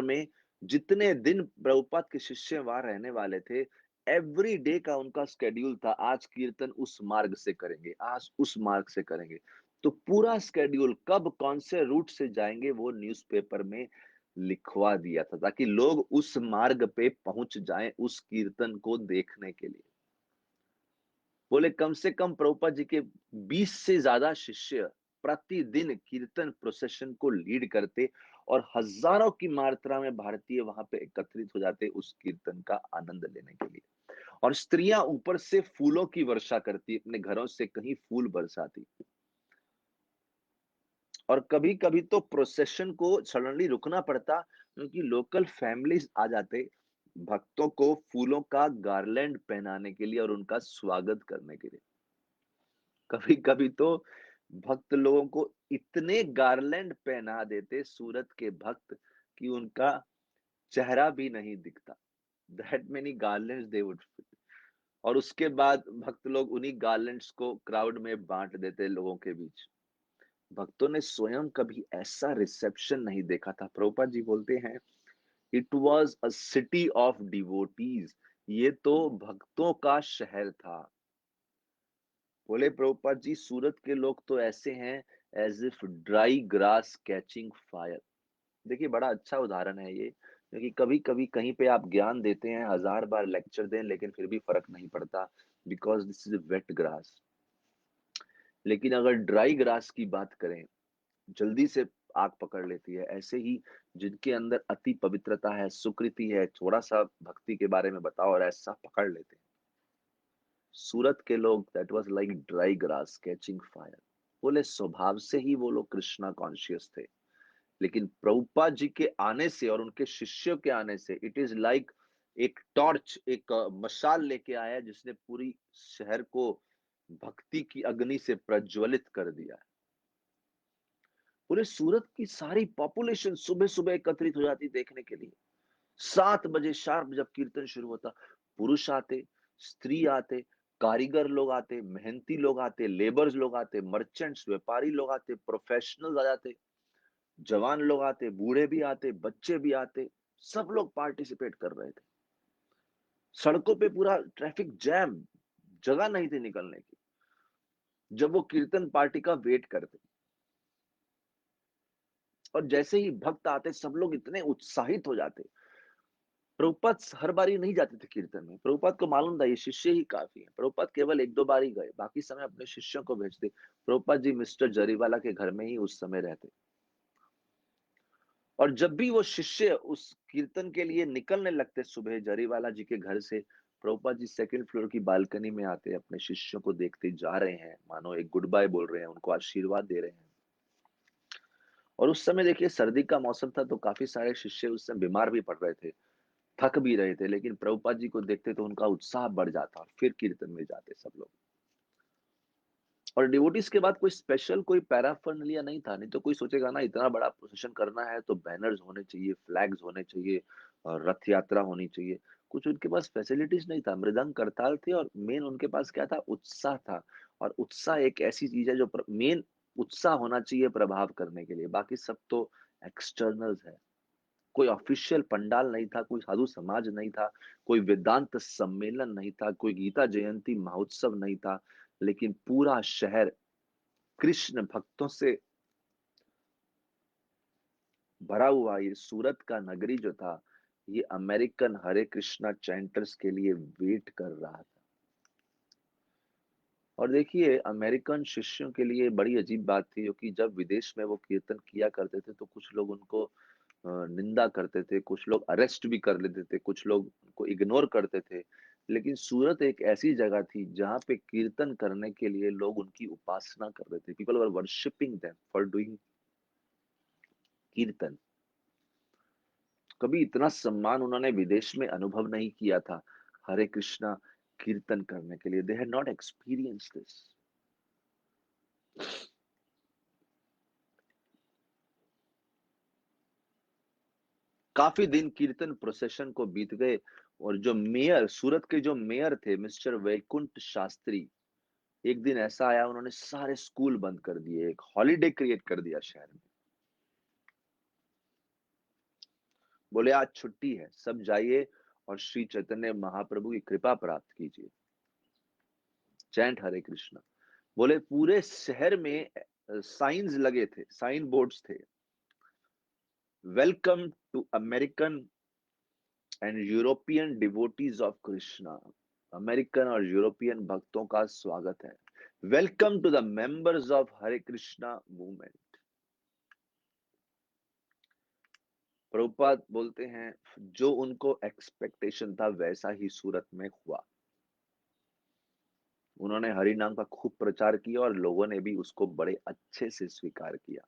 में जितने दिन प्रभुपाद के शिष्य वहां रहने वाले थे, एवरी डे का उनका स्केड्यूल था। आज कीर्तन उस मार्ग से करेंगे, आज उस मार्ग से करेंगे। तो पूरा स्केड्यूल कब कौन से रूट से जाएंगे वो न्यूज़पेपर में लिखवा दिया था ताकि लोग उस मार्ग पे पहुंच जाएं उस कीर्तन को देखने के लिए। बोले कम से कम प्रभुपाद जी के 20 से ज्यादा शिष्य प्रतिदिन कीर्तन प्रोसेशन को लीड करते और हजारों की मात्रा में भारतीय वहां पे एकत्रित हो जाते उस कीर्तन का आनंद लेने के लिए। और स्त्रियां ऊपर से फूलों की वर्षा करती, अपने घरों से कहीं फूल बरसाती। और कभी कभी तो प्रोसेशन को सडनली रुकना पड़ता क्योंकि लोकल फैमिलीज आ जाते भक्तों को फूलों का गार्लैंड पहनाने के लिए और उनका स्वागत करने के लिए। कभी कभी तो भक्त लोगों को इतने गार्लैंड पहना देते सूरत के भक्त कि उनका चेहरा भी नहीं दिखता। That many garlands they would. और उसके बाद भक्त लोग उन्हीं गार्लैंड्स को क्राउड में बांट देते लोगों के बीच। भक्तों ने स्वयं कभी ऐसा रिसेप्शन नहीं देखा था। प्रभुपाद जी बोलते हैं it was a city of devotees. ये तो भक्तों का शहर था। बोले प्रभुपाद जी सूरत के लोग तो ऐसे हैं as if dry grass catching fire. देखिए बड़ा अच्छा उदाहरण है ये, क्योंकि कभी कभी कहीं पे आप ज्ञान देते हैं, 1000 बार लेक्चर दें लेकिन फिर भी फर्क नहीं पड़ता, because this is wet grass. लेकिन अगर ड्राई ग्रास की बात करें, जल्दी से आग पकड़ लेती है। ऐसे ही जिनके अंदर अति पवित्रता है, सुकृति है, थोड़ा सा भक्ति के बारे में बताओ और ऐसा पकड़ लेते हैं। सूरत के लोग, that was like dry grass catching fire. बोले स्वभाव से ही वो लोग कृष्णा कॉन्शियस थे, लेकिन प्रभुपाद जी के आने से और उनके शिष्यों के आने से इट इज लाइक एक टॉर्च, एक मशाल लेके आया जिसने पूरी शहर को भक्ति की अग्नि से प्रज्वलित कर दिया। पूरे सूरत की सारी पॉपुलेशन सुबह सुबह एकत्रित हो जाती देखने के लिए। 7 बजे शार्प जब कीर्तन शुरू होता, पुरुष आते, स्त्री आते, कारीगर लोग आते, मेहनती लोग आते, लेबर्स लोग आते, मर्चेंट्स व्यापारी लोग आते, प्रोफेशनल्स आ जाते, जवान लोग आते, बूढ़े भी आते, बच्चे भी आते। सब लोग पार्टिसिपेट कर रहे थे। सड़कों पे पूरा ट्रैफिक जैम, जगह नहीं थी निकलने की, जब वो कीर्तन पार्टी का वेट करते। और जैसे ही भक्त आते, सब लोग इतने उत्साहित हो जाते। प्रभुपाद हर बारी नहीं जाते थे कीर्तन में, प्रभुपाद को मालूम था ये शिष्य ही काफी है। प्रभुपाद केवल एक दो बार ही गए, बाकी समय अपने शिष्यों को भेजते। प्रभुपाद जी मिस्टर जरीवाला के घर में ही उस समय रहते। और जब भी वो शिष्य उस कीर्तन के लिए निकलने लगते सुबह जरीवाला जी के घर से, प्रभुपाद जी सेकंड फ्लोर की बालकनी में आते, अपने शिष्यों को देखते जा रहे हैं, मानो एक गुड बाय बोल रहे हैं, उनको आशीर्वाद दे रहे हैं। और उस समय देखिए सर्दी का मौसम था, तो काफी सारे शिष्य उस समय बीमार भी पड़ रहे थे, थक भी रहे थे, लेकिन प्रभुपाद जी को देखते तो उनका उत्साह बढ़ जाता और फिर कीर्तन में जाते सब लोग। और डिवोटीज के बाद कोई स्पेशल कोई पैराफर्नलिया नहीं था। नहीं तो कोई सोचेगा ना इतना बड़ा प्रोसेशन करना है तो बैनर्स होने चाहिए, फ्लैग्स होने चाहिए, और रथ यात्रा होनी चाहिए। कुछ उनके पास फैसिलिटीज नहीं था, मृदंग करताल थे, और मेन उनके पास क्या था, उत्साह था। और उत्साह एक ऐसी चीज है जो मेन उत्साह होना चाहिए प्रभाव करने के लिए, बाकी सब तो एक्सटर्नल्स है। कोई ऑफिशियल पंडाल नहीं था, कोई साधु समाज नहीं था, कोई वेदांत सम्मेलन नहीं था, कोई गीता जयंती महोत्सव नहीं था, लेकिन पूरा शहर कृष्ण भक्तों से भरा हुआ ये सूरत का नगरी जो था, ये अमेरिकन हरे कृष्णा चैंटर्स के लिए वेट कर रहा था। और देखिए अमेरिकन शिष्यों के लिए बड़ी अजीब बात थी, क्योंकि जब विदेश में वो कीर्तन किया करते थे तो कुछ लोग उनको निंदा करते थे, कुछ लोग अरेस्ट भी कर लेते थे, कुछ लोग उनको इग्नोर करते थे। लेकिन सूरत एक ऐसी जगह थी जहाँ पे कीर्तन करने के लिए लोग उनकी उपासना कर रहे थे। People were worshipping them for doing कीर्तन। कभी इतना सम्मान उन्होंने विदेश में अनुभव नहीं किया था हरे कृष्णा कीर्तन करने के लिए। They had not experience this. काफी दिन कीर्तन प्रोसेशन को बीत गए, और जो मेयर, सूरत के जो मेयर थे मिस्टर वैकुंठ शास्त्री, एक दिन ऐसा आया, उन्होंने सारे स्कूल बंद कर दिए, एक हॉलिडे क्रिएट कर दिया शहर में। बोले आज छुट्टी है, सब जाइए और श्री चैतन्य महाप्रभु की कृपा प्राप्त कीजिए। चैंट हरे कृष्णा। बोले पूरे शहर में साइंस लगे थे, साइन बोर्ड्स थे, welcome to American and European devotees of Krishna. American और यूरोपियन भक्तों का स्वागत है। Welcome to the members of Hare Krishna movement. Prabhupada बोलते हैं जो उनको एक्सपेक्टेशन था वैसा ही सूरत में हुआ। उन्होंने हरि नाम का खूब प्रचार किया और लोगों ने भी उसको बड़े अच्छे से स्वीकार किया।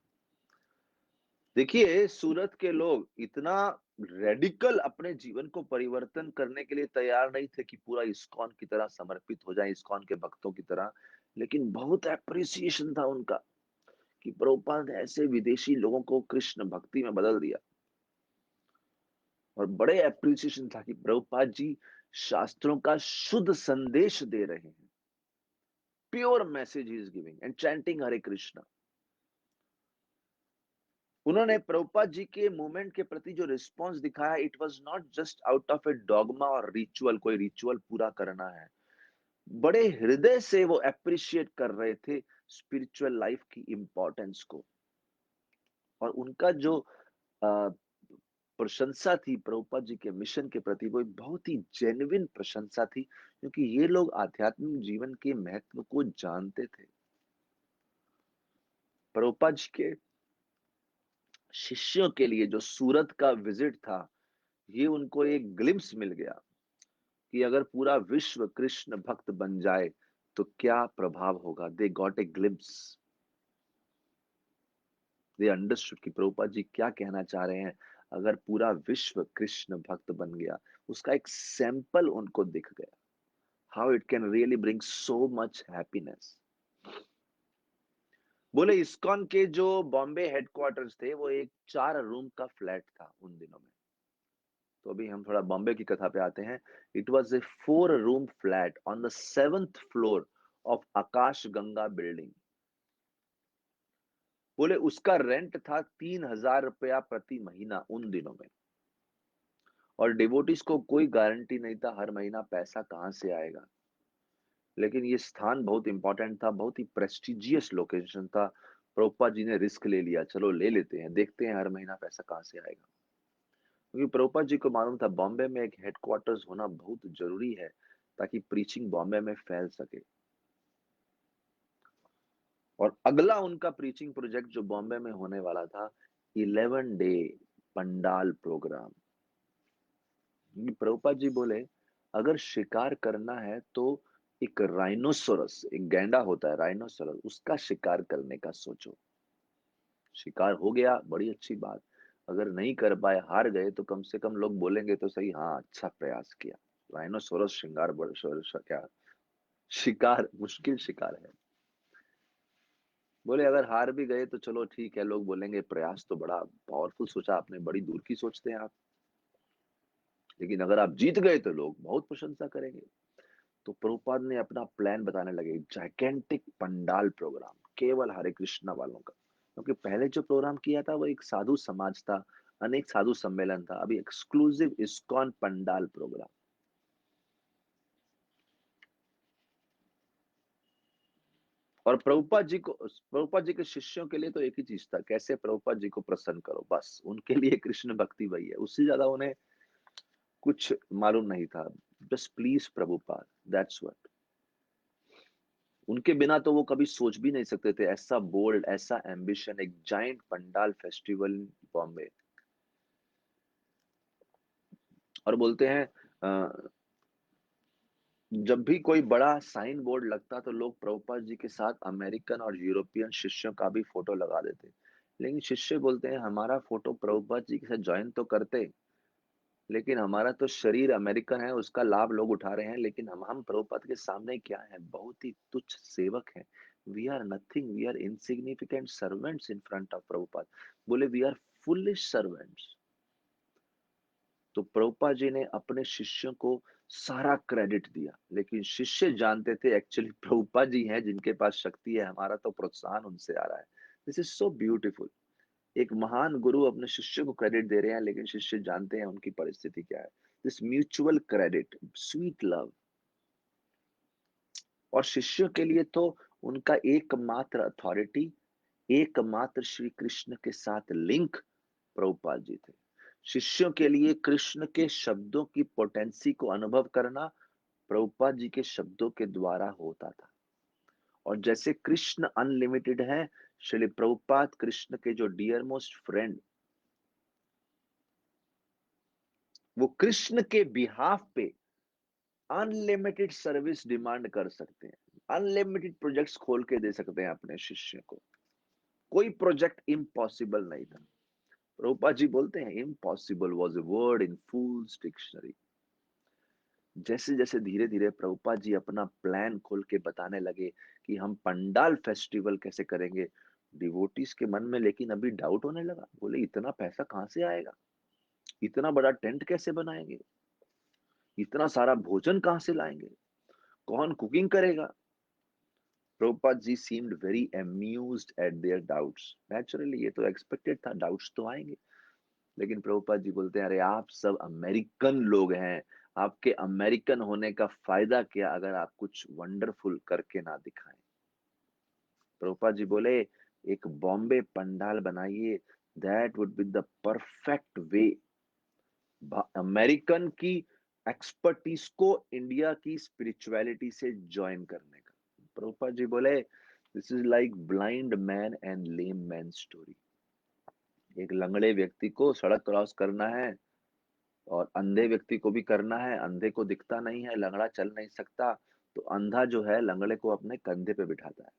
देखिए सूरत के लोग इतना रेडिकल अपने जीवन को परिवर्तन करने के लिए तैयार नहीं थे कि पूरा इस्कॉन की तरह समर्पित हो जाए, इस्कॉन के भक्तों की तरह। लेकिन बहुत एप्रिसिएशन था उनका कि प्रभुपाद ने ऐसे विदेशी लोगों को कृष्ण भक्ति में बदल दिया। और बड़े एप्रिसिएशन था कि प्रभुपाद जी शास्त्रों का शुद्ध संदेश दे रहे हैं, प्योर मैसेज ही is giving and chanting Hare Krishna. उन्होंने प्रभुपाद जी के मूवमेंट के प्रति जो रिस्पांस दिखाया, it was not just out of A dogma और रिचुअल, कोई रिचुअल पूरा करना है। बड़े हृदय से वो अप्रिशिएट कर रहे थे स्पिरिचुअल लाइफ की इंपॉर्टेंस को। और उनका जो अ, प्रशंसा थी प्रभुपाद जी के मिशन के प्रति, वो एक बहुत ही जेन्युइन प्रशंसा थी, क्योंकि ये लोग आध्यात्मिक जीवन के महत्व को जानते थे। प्रभुपाद जी के शिष्यों के लिए जो सूरत का विजिट था, ये उनको एक ग्लिम्स मिल गया कि अगर पूरा विश्व कृष्ण भक्त बन जाए तो क्या प्रभाव होगा। They got a glimpse, they understood कि प्रभुपाद जी क्या कहना चाह रहे हैं। अगर पूरा विश्व कृष्ण भक्त बन गया, उसका एक सैंपल उनको दिख गया, how it can really bring so much happiness. बोले इस्कॉन के जो बॉम्बे हेडक्वार्टर्स थे, वो एक 4 रूम का फ्लैट था उन दिनों में। तो अभी हम थोड़ा बॉम्बे की कथा पे आते हैं। It was a 4 room flat on the 7th floor of Akash Ganga building. बोले उसका रेंट था 3,000 रुपया प्रति महीना उन दिनों में। और डिवोटीज को कोई गारंटी नहीं था हर महीना पैसा कहां से आएगा। लेकिन ये स्थान बहुत इंपॉर्टेंट था, बहुत ही प्रेस्टिजियस लोकेशन था। प्रभुपाद जी ने रिस्क ले लिया, चलो ले लेते हैं, देखते हैं हर महीना पैसा कहां से आएगा। क्योंकि प्रभुपाद जी को मालूम था बॉम्बे में एक हेडक्वार्टर्स होना बहुत जरूरी है, ताकि प्रीचिंग बॉम्बे में फैल सके। और अगला उनका प्रीचिंग प्रोजेक्ट जो बॉम्बे में होने वाला था, 11 डे पंडाल प्रोग्राम। प्रभुपाद जी बोले अगर शिकार करना है तो एक राइनोसोरस, एक गैंडा होता है राइनोसोरस, उसका शिकार करने का सोचो। शिकार हो गया बड़ी अच्छी बात, अगर नहीं कर पाए हार गए तो कम से कम लोग बोलेंगे तो सही, हाँ अच्छा प्रयास किया। राइनोसोरस श्रृंगार क्या शिकार, मुश्किल शिकार है। बोले अगर हार भी गए तो चलो ठीक है, लोग बोलेंगे प्रयास तो बड़ा पावरफुल सोचा आपने, बड़ी दूर की सोचते हैं आप। लेकिन अगर आप जीत गए तो लोग बहुत प्रशंसा करेंगे। तो प्रभुपाद ने अपना प्लान बताने लगे, जाइकेंटिक पंडाल प्रोग्राम केवल हरे कृष्णा वालों का। क्योंकि पहले जो प्रोग्राम किया था वो एक साधु समाज था, अनेक साधु सम्मेलन था। अभी एक्सक्लूसिव इस्कॉन पंडाल प्रोग्राम। और प्रभुपाद जी के शिष्यों के लिए तो एक ही चीज था, कैसे प्रभुपाद जी को प्रसन्न करो, बस उनके लिए कृष्ण भक्ति वही है, उससे ज्यादा उन्हें कुछ मालूम नहीं था। Just please Prabhupada, that's what. उनके बिना तो वो कभी सोच भी नहीं सकते थे ऐसा बोल्ड, ऐसा एम्बिशन, एक जाइंट पंडाल फेस्टिवल बॉम्बे। और बोलते हैं जब भी कोई बड़ा साइन बोर्ड लगता तो लोग प्रभुपाद जी के साथ अमेरिकन और यूरोपियन शिष्यों का भी फोटो लगा देते। लेकिन शिष्य बोलते हैं हमारा फोटो प्रभुपाद जी के साथ ज्वाइन तो करते, लेकिन हमारा तो शरीर अमेरिकन है, उसका लाभ लोग उठा रहे हैं, लेकिन हम प्रभुपाद के सामने क्या है, बहुत ही तुच्छ सेवक हैं। We are nothing, we are insignificant servants in front of Prabhupada. बोले वी आर फुलिश सर्वेंट्स। तो प्रभुपाद जी ने अपने शिष्यों को सारा क्रेडिट दिया, लेकिन शिष्य जानते थे एक्चुअली प्रभुपाद जी हैं जिनके पास शक्ति है, हमारा तो प्रोत्साहन उनसे आ रहा है। This is so beautiful. एक महान गुरु अपने शिष्य को क्रेडिट दे रहे हैं, लेकिन शिष्य जानते हैं उनकी परिस्थिति क्या है। This mutual credit, sweet love. और शिष्यों के लिए तो उनका एकमात्र अथॉरिटी, एकमात्र श्री कृष्ण के साथ लिंक प्रभुपाद जी थे। शिष्यों के लिए कृष्ण के शब्दों की पोटेंसी को अनुभव करना प्रभुपाद जी के शब्दों के द्वारा होता था। और जैसे कृष्ण अनलिमिटेड है, श्री प्रभुपाद कृष्ण के जो डियर मोस्ट फ्रेंड, वो कृष्ण के बिहाफ पे अनलिमिटेड सर्विस डिमांड कर सकते हैं, अनलिमिटेड प्रोजेक्ट्स खोल के दे सकते हैं अपने शिष्य को। कोई प्रोजेक्ट इम्पॉसिबल नहीं था। प्रभुपाद जी बोलते हैं impossible was a word in fools dictionary. जैसे जैसे धीरे धीरे प्रभुपाद जी अपना प्लान खोल के बताने लगे कि हम पंडाल फेस्टिवल कैसे करेंगे, डिवोटीज के मन में लेकिन अभी डाउट होने लगा। बोले इतना पैसा कहां से आएगा, इतना बड़ा टेंट कैसे बनाएंगे, इतना सारा भोजन कहां से लाएंगे, कौन कुकिंग करेगा। Prabhupada ji seemed very amused at their doubts. Naturally, ये तो एक्सपेक्टेड था, डाउट्स तो आएंगे। लेकिन प्रभुपाद जी बोलते हैं अरे आप सब अमेरिकन लोग हैं, आपके अमेरिकन होने का फायदा क्या अगर आप कुछ वंडरफुल करके ना दिखाएं। प्रभुपाद जी बोले एक बॉम्बे पंडाल बनाइए, that would be the perfect way American की एक्सपर्टीज को इंडिया की स्पिरिचुअलिटी से ज्वाइन करने का। प्रभुपाद जी बोले this is like blind man and lame man story. एक लंगड़े व्यक्ति को सड़क क्रॉस करना है और अंधे व्यक्ति को भी करना है। अंधे को दिखता नहीं है, लंगड़ा चल नहीं सकता, तो अंधा जो है लंगड़े को अपने कंधे पे बिठाता है।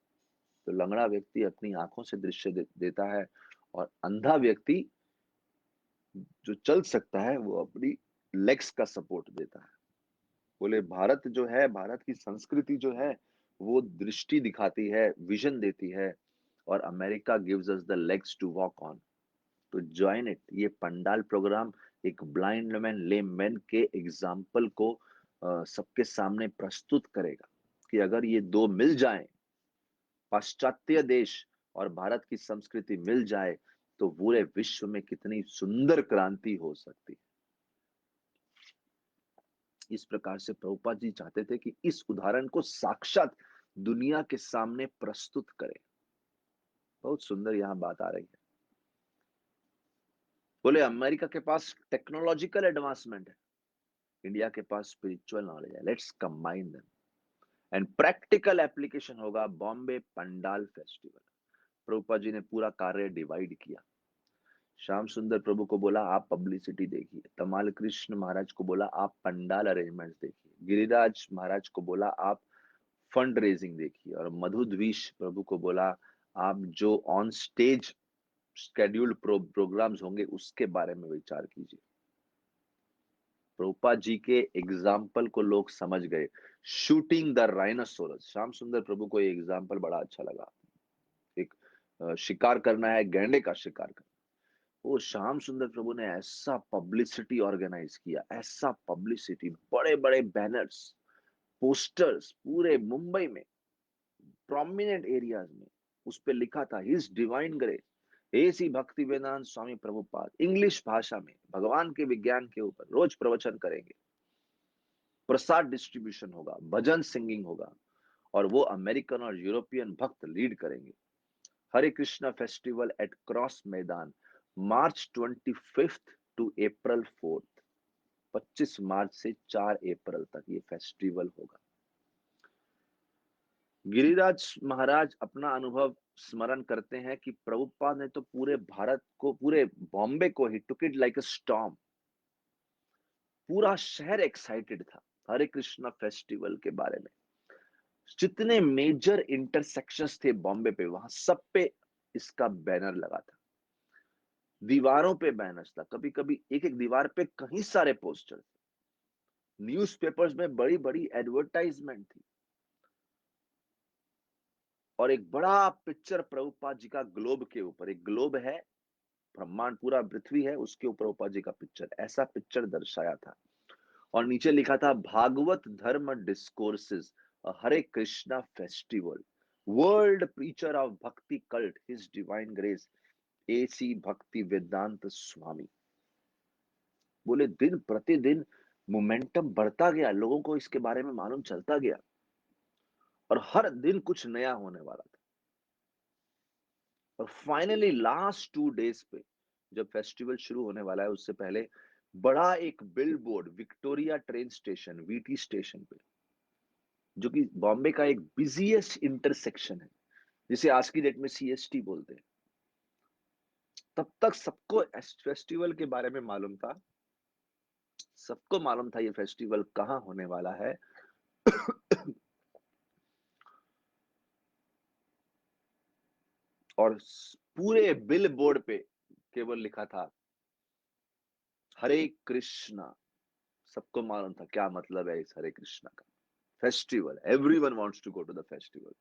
तो लंगड़ा व्यक्ति अपनी आंखों से दृश्य देता है और अंधा व्यक्ति जो चल सकता है वो अपनी लेग्स का सपोर्ट देता है। बोले भारत जो है, भारत की संस्कृति जो है वो दृष्टि दिखाती है, विजन देती है, और America gives us the legs to walk on. तो ज्वाइन इट। ये पंडाल प्रोग्राम एक ब्लाइंड मैन लेम मैन के एग्जाम्पल को सबके सामने प्रस्तुत करेगा कि अगर ये दो मिल जाएं, पाश्चात्य देश और भारत की संस्कृति मिल जाए, तो पूरे विश्व में कितनी सुंदर क्रांति हो सकती है। इस प्रकार से प्रभुपाद जी चाहते थे कि इस उदाहरण को साक्षात दुनिया के सामने प्रस्तुत करें। बहुत सुंदर यहां बात आ रही है। बोले अमेरिका के पास टेक्नोलॉजिकल एडवांसमेंट है, इंडिया के पास स्पिरिचुअल नॉलेज है, let's combine them and practical application होगा बॉम्बे पंडाल फेस्टिवल। प्रभुपाद जी ने पूरा कार्य डिवाइड किया। श्याम सुंदर प्रभु को बोला आप पब्लिसिटी देखिए, तमाल कृष्ण महाराज को बोला आप पंडाल अरेंजमेंट्स देखिए, गिरिराज महाराज को बोला आप फंड रेजिंग देखिए, और मधुद्वीश प्रभु को बोला आप जो ऑन स्टेज स्केड्यूल्ड प्रोग्राम्स होंगे उसके बारे में विचार कीजिए। प्रभुपाद जी के एग्जाम्पल को लोग समझ गए। शूटिंग द राइनोसोरस, श्याम सुंदर प्रभु को ये एग्जाम्पल बड़ा अच्छा लगा। एक शिकार करना है, गैंडे का शिकार करना। वो श्याम सुंदर प्रभु ने ऐसा पब्लिसिटी ऑर्गेनाइज किया, ऐसा पब्लिसिटी, बड़े बड़े बैनर्स, पोस्टर्स पूरे मुंबई में, प्रोमिनेंट एरियाज में। उस पे लिखा था हिज डिवाइन ग्रेस, ऐसी भक्ति वेदांत स्वामी प्रभुपाद, इंग्लिश भाषा में भगवान के विज्ञान के ऊपर रोज प्रवचन करेंगे, प्रसाद डिस्ट्रीब्यूशन होगा, भजन सिंगिंग होगा, और वो अमेरिकन और यूरोपियन भक्त लीड करेंगे। हरे कृष्णा फेस्टिवल एट क्रॉस मैदान, मार्च 25 टू April 4, 25 मार्च से 4 अप्रैल तक ये फेस्टिवल होगा। गिरिराज महाराज अपना अनुभव स्मरण करते हैं कि प्रभुपाद ने तो पूरे भारत को, पूरे बॉम्बे को ही took it like a storm. पूरा शहर एक्साइटेड था हरे कृष्णा फेस्टिवल के बारे में। जितने मेजर इंटरसेक्शंस थे बॉम्बे पे, वहां सब पे इसका बैनर लगा था। दीवारों पे बैनर्स था, कभी कभी एक एक दीवार पे कई सारे पोस्टर। न्यूज़पेपर्स में बड़ी बड़ी एडवर्टाइजमेंट थी, और एक बड़ा पिक्चर प्रभुपाद जी का ग्लोब के ऊपर, एक ग्लोब है, ब्रह्मांड पूरा पृथ्वी है, उसके ऊपर प्रभुपाद जी का पिक्चर, ऐसा पिक्चर दर्शाया था। और नीचे लिखा था Bhagavata Dharma discourses, Hare Krishna festival, world preacher of bhakti cult his divine grace AC Bhaktivedanta स्वामी। बोले दिन प्रतिदिन मोमेंटम बढ़ता गया, लोगों को इसके बारे में मालूम चलता गया, और हर दिन कुछ नया होने वाला था। और फाइनली लास्ट 2 डेज पे, जब फेस्टिवल शुरू होने वाला है उससे पहले, बड़ा एक bill board Victoria train station, VT station पे, जो कि बॉम्बे का एक बिजिएस्ट इंटरसेक्शन है, जिसे आज की डेट में सीएसटी बोलते हैं। तब तक सबको फेस्टिवल के बारे में मालूम था, सबको मालूम था ये फेस्टिवल कहाँ होने वाला है। और पूरे बिल बोर्ड पे केवल लिखा था हरे कृष्णा। सबको मालूम था क्या मतलब है इस हरे कृष्णा का। Festival, everyone wants to go to the festival.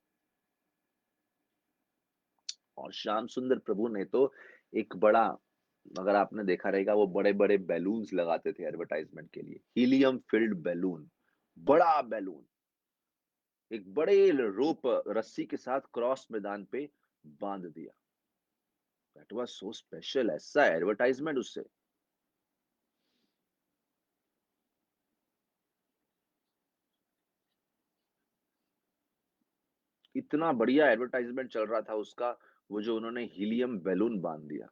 और श्याम सुंदर प्रभु ने तो एक बड़ा, अगर आपने देखा रहेगा, वो बड़े बड़े बैलून्स लगाते थे एडवर्टाइजमेंट के लिए, हीलियम फिल्ड बैलून, बड़ा बैलून, एक बड़े रोप रस्सी के साथ क्रॉस मैदान पे बांध दिया। दैट वाज सो स्पेशल, ऐसा एडवर्टाइजमेंट उससे। इतना बढ़िया एडवर्टाइजमेंट चल रहा था उसका, वो जो उन्होंने हीलियम बैलून बांध दिया,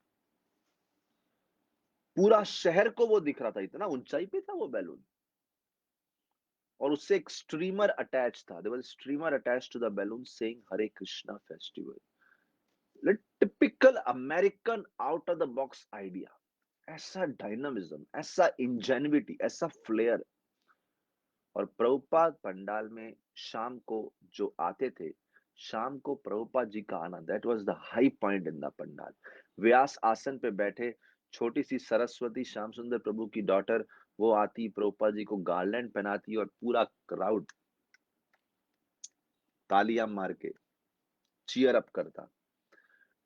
पूरा शहर को वो दिख रहा था, इतना ऊंचाई पे था वो बैलून। और उससे एक स्ट्रीमर अटैच था, there was streamer attached to the balloon saying Hare Krishna festival. Typical American out of the box idea, ऐसा डायनामिज्म, ऐसा इंजेन्युइटी, ऐसा फ्लेयर। और प्रभुपाद पंडाल में शाम को जो आते थे, शाम को प्रभुपाद जी का आना, that was the high point in the pandal. व्यास आसन पे बैठे छोटी सी सरस्वती श्याम सुंदर प्रभु की डॉटर, वो आती, प्रभुपाद जी को गार्लैंड पहनाती और पूरा क्राउड तालियां मार के चीयर अप करता।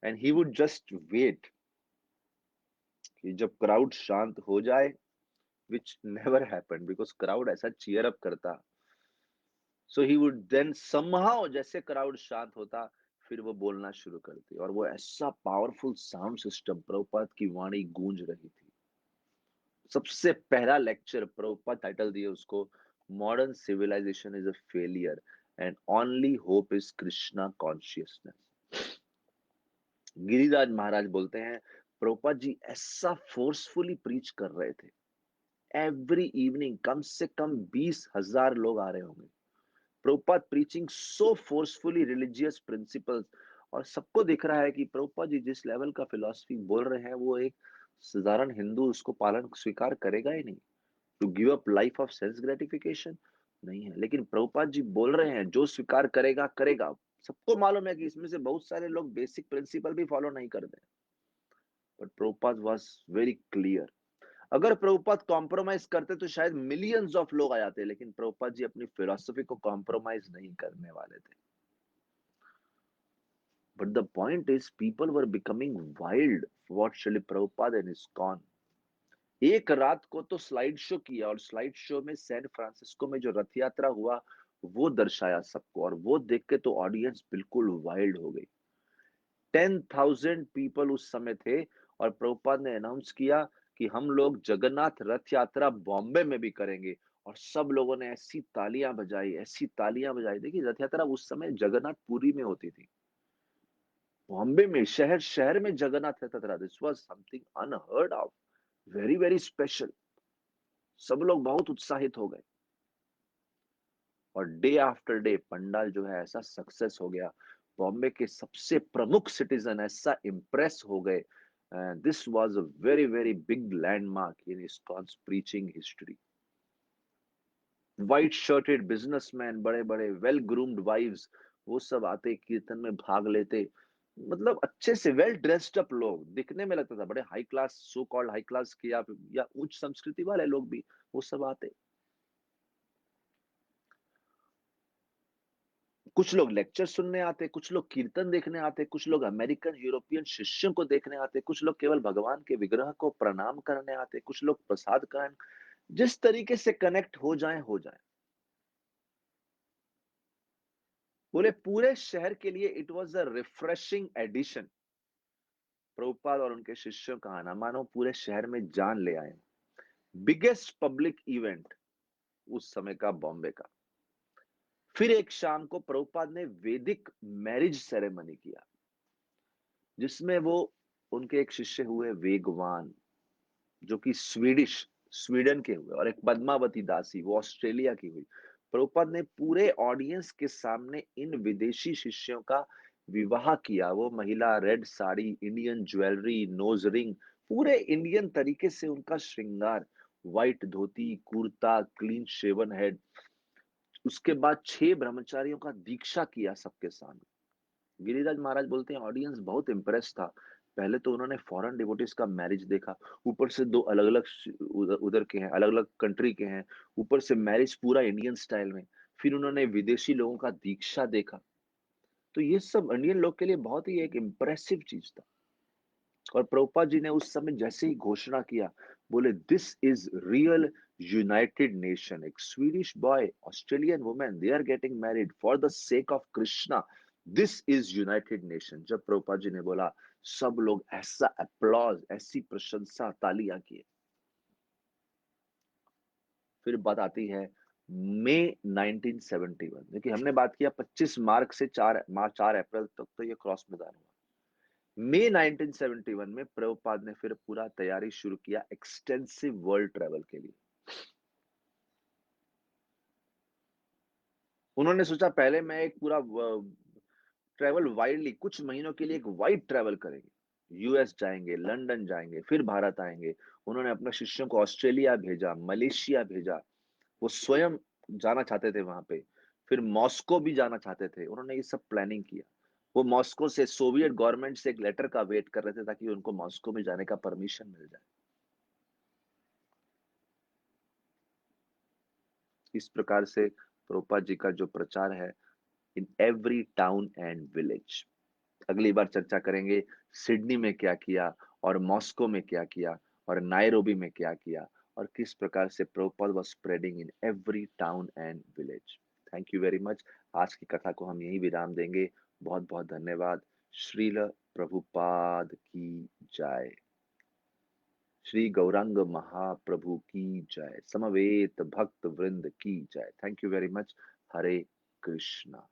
And he would just wait कि जब क्राउड शांत हो जाए, which never happened because crowd ऐसा cheer up करता। So he would then somehow, जैसे crowd शांत होता, फिर वो बोलना शुरू करती, और वो ऐसा पावरफुल साउंड सिस्टम, प्रभुपाद की वाणी गूंज रही थी। सबसे पहला लेक्चर प्रभुपाद टाइटल दिए उसको, modern civilisation is a failure and only hope is Krishna consciousness. Giriraj Maharaj बोलते हैं, प्रभुपाद जी ऐसा फोर्सफुली प्रीच कर रहे थे, एवरी इवनिंग कम से कम 20,000 लोग आ रहे होंगे। प्रभुपाद प्रीचिंग सो फोर्सफुली रिलीजियस प्रिंसिपल्स, और सबको दिख रहा है कि प्रभुपाद जी जिस लेवल का फिलॉसफी बोल रहे हैं, वो एक साधारण हिंदू उसको पालन स्वीकार करेगा ही नहीं। To give up life of self gratification नहीं है, लेकिन प्रभुपाद जी बोल रहे हैं जो स्वीकार करेगा करेगा। सबको मालूम है कि इसमें से बहुत सारे लोग बेसिक प्रिंसिपल भी फॉलो नहीं करते, but Prabhupada was very clear. अगर प्रभुपाद कॉम्प्रोमाइज करते तो शायद मिलियंस ऑफ लोग आ जाते, लेकिन प्रभुपाद जी अपनी फिलोसफी को कॉम्प्रोमाइज नहीं करने वाले थे। But the point is people were becoming wild what Srila Prabhupada and ISKCON. एक रात को तो स्लाइड शो किया, और स्लाइड शो में सैन फ्रांसिस्को में जो रथ यात्रा हुआ वो दर्शाया सबको, और वो देख के तो ऑडियंस बिल्कुल वाइल्ड हो गई। 10,000 पीपल उस समय थे, और प्रभुपाद ने अनाउंस किया कि हम लोग जगन्नाथ रथ यात्रा बॉम्बे में भी करेंगे। और सब लोगों ने ऐसी तालियां बजाई, ऐसी तालियां बजाई। देखिए, रथ यात्रा उस समय जगन्नाथ पुरी में होती थी, बॉम्बे में शहर शहर में जगन्नाथ रथ यात्रा, this was something unheard of, very very special. सब लोग बहुत उत्साहित हो गए, और डे आफ्टर डे पंडाल जो है ऐसा सक्सेस हो गया, बॉम्बे के सबसे प्रमुख सिटीजन ऐसा इम्प्रेस हो गए। This was a very very big landmark in ISKCON's preaching history. White shirted businessman, बड़े बड़े वेल ग्रूम्ड वाइव्स, वो सब आते, कीर्तन में भाग लेते। मतलब अच्छे से वेल ड्रेस्ड अप लोग, दिखने में लगता था बड़े high class, so called high class के, या उच्च संस्कृति वाले लोग भी, वो सब आते। कुछ लोग लेक्चर सुनने आते, कुछ लोग कीर्तन देखने आते, कुछ लोग अमेरिकन यूरोपियन शिष्यों को देखने आते, कुछ लोग केवल भगवान के विग्रह को प्रणाम करने आते, कुछ लोग प्रसाद ग्रहण, जिस तरीके से कनेक्ट हो जाए हो जाए। बोले पूरे शहर के लिए it was a refreshing addition. Prabhupada और उनके शिष्यों का आना मानो पूरे शहर में जान ले आए। बिगेस्ट पब्लिक इवेंट उस समय का बॉम्बे का। फिर एक शाम को प्रभुपाद ने वैदिक मैरिज सेरेमनी किया, जिसमें वो, उनके एक शिष्य हुए वेगवान, जो कि स्वीडन के हुए, और एक पद्मावती दासी, वो ऑस्ट्रेलिया की हुई। प्रभुपाद ने पूरे ऑडियंस के सामने इन विदेशी शिष्यों का विवाह किया। वो महिला red sari, Indian jewellery, nose ring, पूरे इंडियन तरीके से उनका श्रृंगार, व्हाइट धोती, कुर्ता, क्लीन शेवन हेड। उसके बाद 6 ब्रह्मचारियों का दीक्षा किया सबके सामने। गिरिराज महाराज बोलते हैं ऑडियंस बहुत इम्प्रेस था। पहले तो उन्होंने फॉरेन डिवोटीज का मैरिज देखा, ऊपर से दो अलग अलग उधर उधर के हैं, अलग अलग कंट्री के हैं, ऊपर से मैरिज पूरा इंडियन स्टाइल में। फिर उन्होंने विदेशी लोगों का दीक्षा देखा। तो ये सब इंडियन लोग के लिए बहुत ही एक इम्प्रेसिव चीज था। और प्रभुपाद जी ने उस समय जैसे ही घोषणा किया, बोले this is real united nation. एक Swedish boy, Australian women, they are getting married for the sake of Krishna, this is united nation. जब प्रभुपाद जी ने बोला, सब लोग ऐसा अप्लॉज, ऐसी प्रशंसा, तालियां किए। फिर बात आती है मई 1971, देखिए हमने बात किया 25 मार्च से 4 अप्रैल तक, तो ये क्रॉस मैदान हुआ। मई 1971 में प्रभुपाद ने फिर पूरा तैयारी शुरू किया एक्सटेंसिव वर्ल्ड ट्रेवल के लिए। उन्होंने सोचा पहले मैं एक पूरा ट्रेवल वाइडली, कुछ महीनों के लिए एक वाइड ट्रेवल करेंगे, यूएस जाएंगे, लंदन जाएंगे, फिर भारत आएंगे। उन्होंने अपने शिष्यों को ऑस्ट्रेलिया भेजा, मलेशिया भेजा। वो स्वयं जाना चाहते थे वहां पे। फिर मॉस्को भी जाना चाहते थे। उन्होंने ये सब प्लानिंग किया। वो मॉस्को से सोवियत गवर्नमेंट से एक लेटर का वेट कर रहे थे ताकि उनको मॉस्को में जाने का परमिशन मिल जाए। इस प्रकार से प्रभुपाद जी का जो प्रचार है, in every town and village. अगली बार चर्चा करेंगे सिडनी में क्या किया, और मॉस्को में क्या किया, और नायरोबी में क्या किया, और किस प्रकार से Prabhupada was spreading in every town and village. Thank you very much. आज की कथा को हम यही विराम देंगे। बहुत बहुत धन्यवाद। श्रील प्रभुपाद की जय। श्री गौरांग महाप्रभु की जय। समवेत भक्त वृंद की जय। Thank you very much. Hare Krishna.